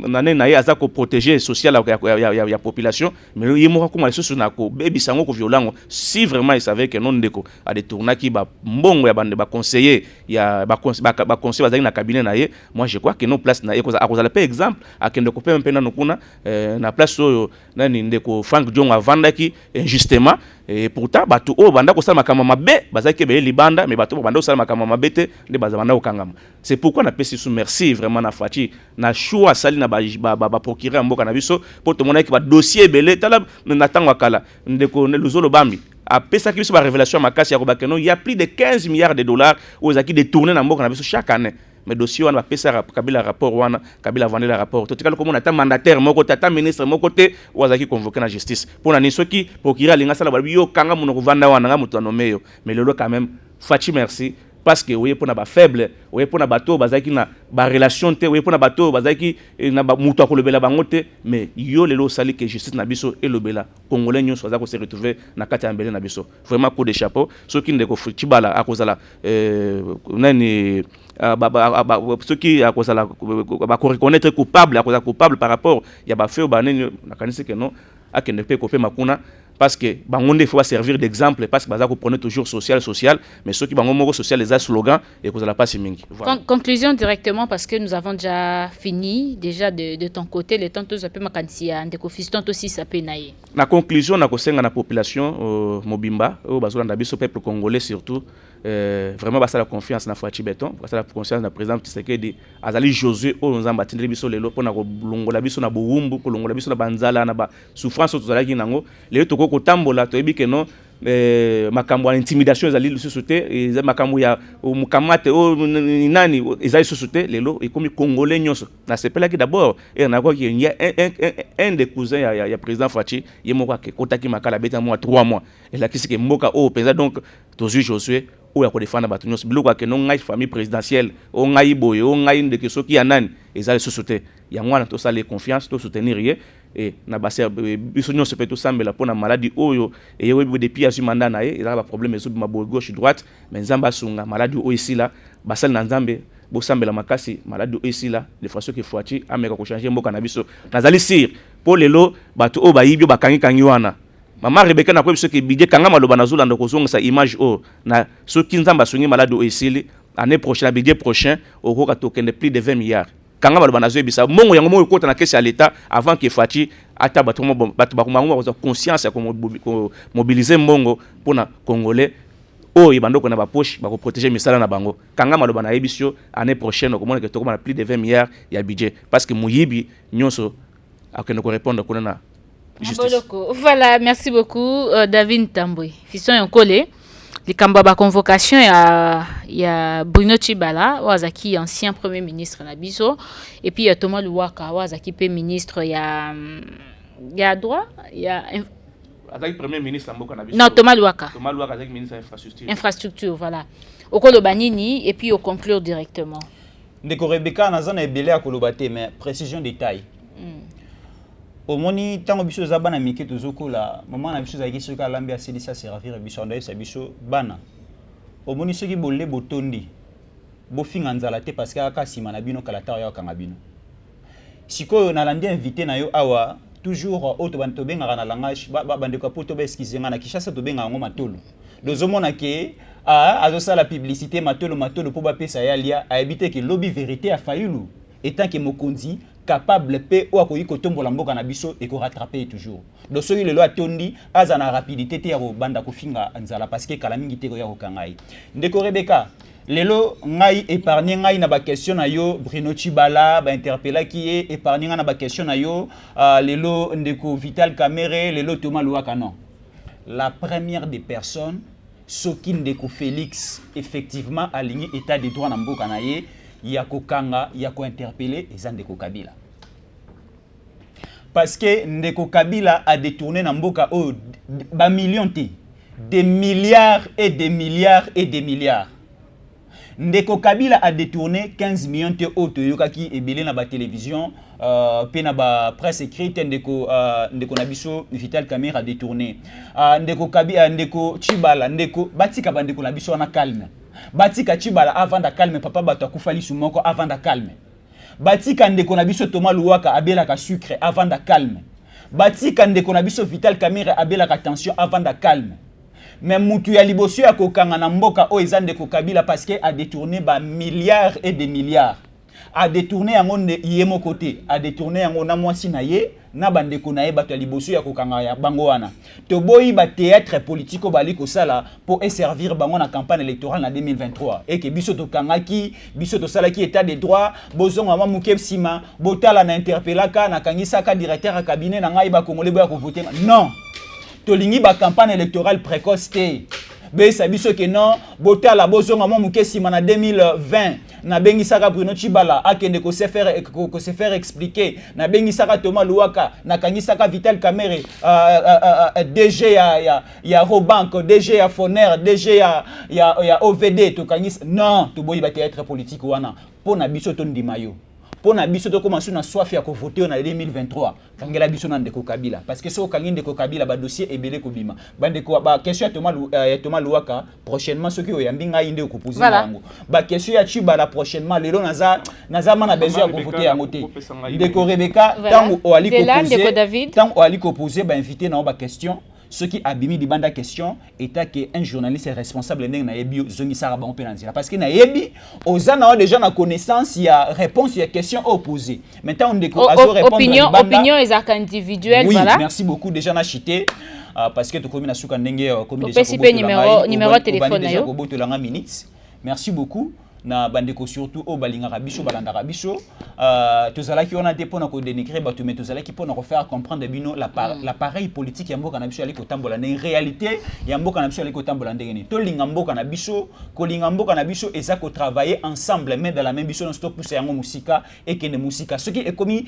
nane na ye azako protéger social ya population mais yemoko kuma lesusu na ko bebisango ko violango si vraiment il savait que non ndeko a détournaki ba mbongo ya bande ba conseiller ya ba conseiller bazali na cabinet na ye. Moi je crois que non place na ye akozala pe exemple akende ko pe mpena nokuna na place oyo nani ndeko Frank Diongo avandaki injustement et pourtant bato o banda ko sala makama mabe bazaki be libanda mais bato banda ko sala makama mabe te nde bazabanda ko kangama. C'est pourquoi na pesi sous merci vraiment na Fachi na choix sali na ba procureur mboka na biso pour te montrer que ba dossier belé tala na tangwa kala ndeko ne luzolo bambi a pesa ki biso ba révélation makasi ya ko bakeno il y a plus de 15 milliards de dollars aux aki détourner na mboka na biso chaque année. Mais dossier wana pesa Kabila rapport wana Kabila vandela rapport to tikala komona ta mandataire moko ta ministre moko te wazaki convoqué na justice pour na nisoki procureur linga sala ba yo kanga muno ko vanda wana nga muto anomeyo mais lelo quand même Fachi merci parce que oye pona ba faible oye pona bato bazaki na ba relation te oye pona bato bazaki na ba muto akolobela bango te mais yo lelo sali que justice na biso elobela congolais nyonso bazako se retrouver na kati ya mbele na biso vraiment coup de chapeau soki ndeko Tshibala akozala nani ceux qui akozala ba reconnaître coupable akozala coupable par rapport ya ba fait banene na kanisi que non akende pe kopé makuna parce que bangonde il faut servir d'exemple parce que bazako prenait toujours social mais ceux qui bangomo social les a slogan et que vous allez pas mingi. Voilà. Conclusion directement parce que nous avons déjà fini de ton côté les temps tous un peu makantia ndeko fiston aussi ça peut naïe. Na conclusion na kosenga na population mobimba o bazolanda biso peuple congolais surtout vraiment basa la confiance na Fachi Beton, basa la confiance na président Tshisekedi azali Josué o nzamba tindeli biso lelo pona ko longola biso na boumbu ko longola biso na banzala na ba souffrance tozalaki nango lelo toko kotambola toyebi ke non makambo ya intimidation ezali lisusu te eza makambo ya mukamate o nani ezali lisusu te lelo ekomi congolais nyonso na sepelaki d'abord na quoi qu'il y a un des cousins ya président Fachi yemoko akotaki makala beta moi 3 mois et la kisike mboka o penza donc tozu Josué ou ya ko défendre bato nyonso biloko akeno ngai famille présidentielle o ngai boye o ngai ndeke soki ya nani ezali lisusu te ya mwana to sala confiance to soutenir ye et na baser biso nyonso pe to sambela pona maladie oyo et yewe depuis asu mandat na ye ezala ba problème ezo bima gauche droite mais nzamba sunga maladie oyo ici là basal na nzambe bo sambela makasi maladie oyo ici là de façon que Fachi ameka ko changer mboka na biso nazali sir po lelo bato o bayibyo bakangi wana Maman Rebecca na kwa biso ke bidje kanga maloba na zolanda ko zonga sa image o na soki nzamba sungi maladie oyo ici année prochaine budget prochain au ko ka tokende plus de 20 milliards kanga baloba na zo bisa mongo yango mo kota na caisse à l'état avant que Fachi ata bato bakumango ba conscience ya ko mobiliser mbongo pona congolais o ibandoko na ba poche ba ko protéger misala na bango kanga maloba na ebisio année prochaine ko mona ke tokoma plus de 20 milliards ya budget parce que muyibi nyonso akene ko répondre ko na justice. Voilà, merci beaucoup David Tambwe. Fiston Yonkole. Les Kambaba convocation ya Bruno Tshibala wazaki ancien premier ministre na biso et puis Thomas Luwaka wazaki pe ministre ya droit ya azaki premier ministre mboka na biso. Non, Thomas Luwaka azaki ministre infrastructure voilà. Okolo banini et puis au conclure directement. Ndeko Rebecca nazana ebele akolobate mais précision détail. Au moni tango biso za bana mike tozokola maman na biso za kiso ka lambi aselisa servir biso ndaye sa biso bana au moni soki bolle botondi bo finga nzala te parce que aka sima na bino kala ta ya kanga bino siko na landi invité na yo awa toujours auto banto benga na langage bande ko poto ba excuser nga na kishasa to benga ngo matolo dozomona ke azosa la publicité matolo po ba pesa ya lia a éviter que lobby vérité a fayulu étant que mokonzi capable pe ou akoyi kotombola mboka na biso et ko rattraper toujours donc soki lelo atondi aza na rapidité te ya ko banda ko finga nzala parce que kala mingi te ko ya ko kangai ndeko Rebecca lelo ngai épargner ngai na ba question na yo Bruno Tshibala ba interpeller qui est épargner ngai na ba question na yo lelo ndeko Vital Kamerhe lelo Thomas Luwaka non la première des personnes soki ndeko Félix effectivement aligné état de droit na mboka na ye yako kanga yako interpeller et ndeko Kabila parce que ndeko Kabila a détourné na mboka o ba millions te des milliards et des milliards et des milliards ndeko Kabila a détourné 15 millions te o to yokaki ebele na ba télévision pe na ba presse écrite ndeko nabiso Vital Kamerhe a détourné ndeko Kabila ndeko Tshibala ndeko batika ba ndeko nabiso na calme batika Tshibala avant da calme papa bato akufali sumoko avant da calme batika ndeko na biso Thomas Luwaka abela ka sucre avant da calme batika ndeko na biso Vital Kamerhe abela ka tension avant da calme mais mutu ya liboso ya kokanga na mboka o eza ndeko Kabila parce que a détourné ba milliards et des milliards a détourné yango yemo côté a détourné yango na mwasi na ye na bandeko na ye bato ya liboso ya kokanga ya bango wana to boyi ba théâtre politique bali ko sala pour servir bango na campagne électorale na 2023 et que biso to kangaki biso to sala ki état de droit bozonga mwa muke sima botala na interpellaka na kangisa ka directeur ya cabinet na ngai ba congolais boya ko voter non to lingi ba campagne électorale précoce te besa biso ke non botala bozonga mwa muke sima na 2020 na bengi saka Bruno Tshibala akende ko se faire expliquer na bengi saka Thomas Luwaka na kangi saka Vital Kamerhe DG ya Robank DG ya Foner DG ya OVD to kangi non to boyi ba théâtre politique wana pona biso to ndima yo pona biso to commencer na soif ya ko voter na 2023 kangela biso na ndeko Kabila parce que so kangi ndeko Kabila ba dossier ebele ko bima ba ndeko ba question ya Thomas Luwaka prochainement soki oyambi ngai nde ko poser yango ba question ya Tshibala prochainement lelo naza mana besoin ya ko voter yango te ndeko Rebecca tango o ali ko poser ba inviter na ba question ce qui abimi di banda question état que un journaliste est responsable ndenge na yebi zongi sara bango penanzira parce que na yebi ozana déjà na connaissance il y a réponse il y a question opposée maintenant on déco azo répondre opinion est individuelle oui, voilà merci beaucoup déjà na chité parce que to komi na suka ndenge komi déjà numéro téléphone na yo minutes merci beaucoup na bandeko surtout au balingaka biso balandaka biso tozalaki on a été pona ko dénigrer bato mais tozalaki pona ko faire comprendre bino l'appareil politique ya mboka na biso ali ko tambola na réalité ya mboka na biso ali ko tambola ndenge ni to linga mboka na biso ko linga mboka na biso eza ko travailler ensemble mais dans la même biso non stop pousser yango musika et que ne musika ce qui est commis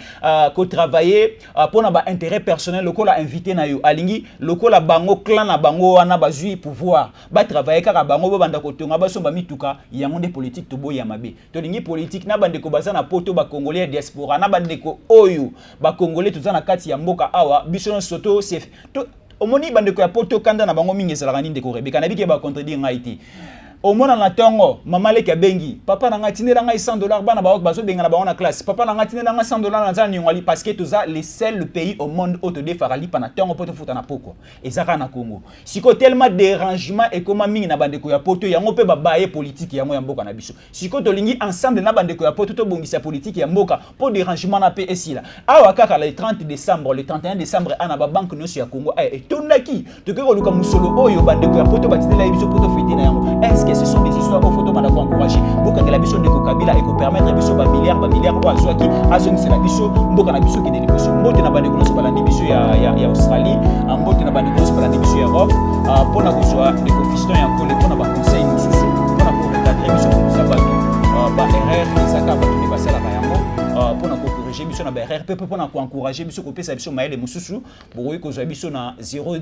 ko travailler pona ba intérêt personnel lokola invité na yo alingi lokola bango clan na bango wana bazui pouvoir ba travailler kaka bango ba banda ko tonga ba somba mituka yango des politiques to boya mabe to lingi politique na bandeko bazana poto ba congolais diaspora na bandeko oyo ba congolais tuzana kati ya mboka awa biso soto c'est to omoni bandeko ya poto kanda na bango mingi ezalaka nini ndeko Rebeka na biki ba contredire ngai te omona na tongo mama leki bengi papa na ngati nela ngai $100 bana ba bazo benga na ba na classe papa na ngati nela ngai $100 na nzana nyongali parce que toza les seuls pays au monde auto de farali pana tongo poto futa na poko ezaka na Congo siko tellement dérangement et comment mingi na bandeko ya poto yango pe babaye politique yango ya mboka na biso siko to lingi ensemble na bandeko ya poto to bongisa politique ya mboka po dérangement na pe esila awa kaka le 30 décembre le 31 décembre ana ba banque nosi ya Congo et tonaki to keko luka musolo oyo bandeko ya poto batitela biso poto fete na yango est-ce ce sont des histoires au photo pour encourager beaucoup de la biso de Kabila et permettre biso ba milliards ou azwaki azongi c'est la biso mboka na biso qui est biso mbote na bande kono ba la biso ya Australie mbote na bande kono ba la biso ya Europe pour na kozwa de cofiston ya kole pour na ba conseil mususu pour na ko recadrer biso za bato ba erreur ezaka bato ne basala ba yango pour na ko corriger biso na ba erreur pe pour na ko encourager biso ko pesa biso maele mususu bokoki kozwa biso na 000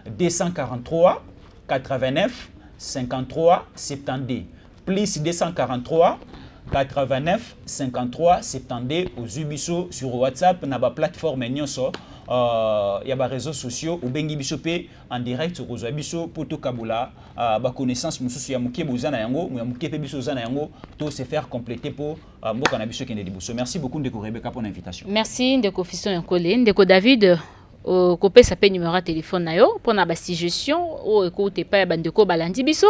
243 89 53 72 plus 243 89 53 72 aux Ubiso sur WhatsApp na ba plateforme nyonso ya ba réseaux sociaux ou bengi biso pe en direct sur Ubiso poto kabula ba connaissance mususu ya muke bozana yango ya muke pe biso zana yango to se faire compléter pour mboka na biso kende liboso. Merci beaucoup ndeko Rebeka pour l'invitation. Merci ndeko Fiston Yankole ndeko David kopé ça peut numéro de téléphone na yo pour na ba suggestion o écoute pas bandeko balandi biso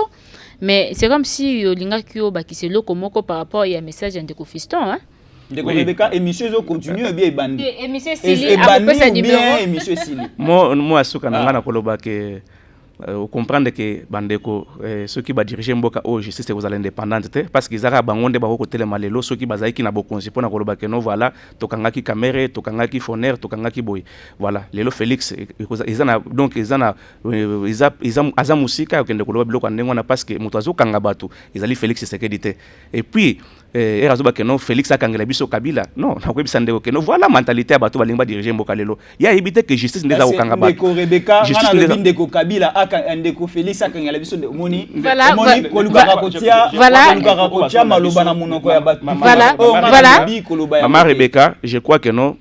mais c'est comme si linga kyo ba ki selo komoko par rapport à message ndeko Fiston hein ndeko Rebeka émission zo continue bien bandi émission Sili a kopé sa numéro émission Sili moi asuka na ngana koloba ke comprendre que bandeko ceux qui ba diriger mboka o justice vous allez indépendante parce qu'ils ara bangonde ba ko telema lelo ceux qui bazaiki na bokonzi pona koloba ke no voilà tokangaki camere tokangaki foner tokangaki boy voilà lelo Félix izana donc izana iza musika okende koloba biloko ndengona parce que muto azokanga batu izali Félix sécurité et puis erazoba ke no Félix akangela biso Kabila non na kwebisa ndeko ke no voilà mentalité ya batu balinga diriger mboka lelo ya ebite que justice ndeza okanga batu ndeko Rebeka ngana ndeko Kabila ndeko Félix akangela biso de moni voilà kolukaka kotia kolukaka kotia maloba na monoko ya batu voilà Maman Rebeka je crois que non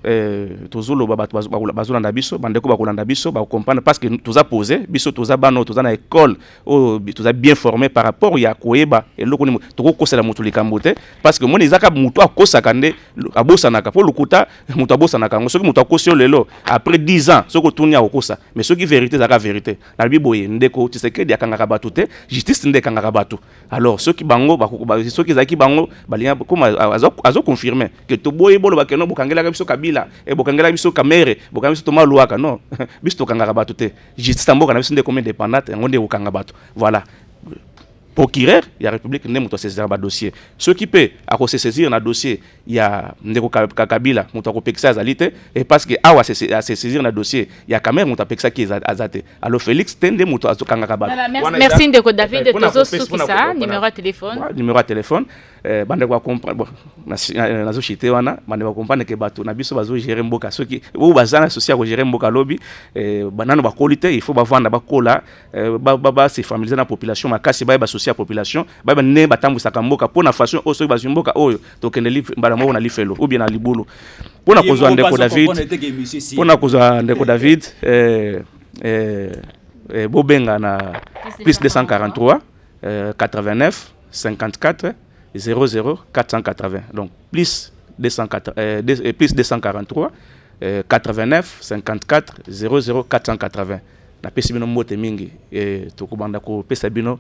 tozolo batu bazolanda biso bandeko bakolanda biso ba comprendre parce que toza posé biso toza bano toza na école o toza bien formé par rapport ya koyeba eloko ni tokokosela mutu likambote parce que moni ezaka mutu akosaka nde abosanaka po lukuta mutu abosanaka ngo soki mutu akosio lelo après 10 ans soko tunia okosa mais soki vérité zaka vérité na biboye ndeko Tshisekedi akangaka batu te justice nde kangaka batu alors soki bango soki zaki bango balinga comme azo confirmer que to boye bolo bakeno bokangela biso Kabila e bokangela biso Kamere bokangela biso Toma Luaka non biso to kangaka batu te justice mboka na biso nde comme indépendante ngonde okanga batu voilà procureur ya République ne muto saisir ba dossier ceux qui peut à se saisir na dossier ya ndeko Kabila muto ko peksa azalite et parce que awa se saisir na dossier ya Kamere muto peksa ki azate alors Félix tende muto azokanga ba merci ndeko David tozo sukisa numéro de téléphone bande kwa comprendre bon nazo chité wana bande kwa comprendre que bato na biso bazo gérer mboka ceux qui ou bazana associé ko gérer mboka lobby banano ba qualité il faut ba vendre ba kola ba se familiariser na population makasi ba associé à population ba ne batambusa kamboka pona façon oso ba mboka oyo to kende li bala mo na lifelo ou bien na libulu pona kozwa ndeko David pona kozwa ndeko David bobenga na plus 243 89 54 00 480 donc plus 243 89 54 00 480 na pesi bino mbote mingi tokobanda ko pesa bino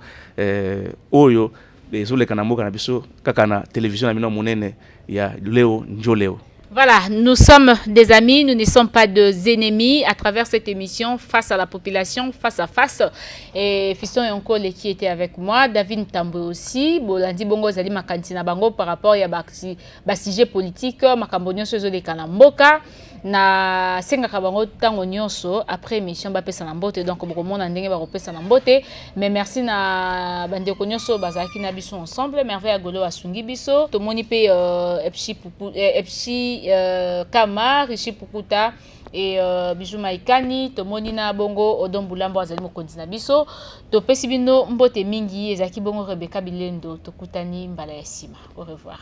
oyo ezoleka na mboka na biso kaka na télévision na bino monene ya leo njoleo. Voilà, nous sommes des amis, nous ne sommes pas des ennemis à travers cette émission face à la population, face à face. Et Fiston Yonkole qui était avec moi, David Tambwe aussi, Bolandi Bongo Zali Makantina Bango par rapport à sujet politique, Makambonyo Sozo de Kanamboka, na senga kabango tango nyonso après émission ba pesa na mbote donc beaucoup na ndenge ba kopesa na mbote mais merci na bande ko nyonso bazaki na biso ensemble merveille agolo asungi biso to moni pe epsi Kama Rishi Pukuta et Bijou Maikani to moni na bongo Odombulambo azali mokonzi na biso to pesi bino mbote mingi ezaki bongo Rebecca Bilendo to kutani mbala ya sima. Au revoir.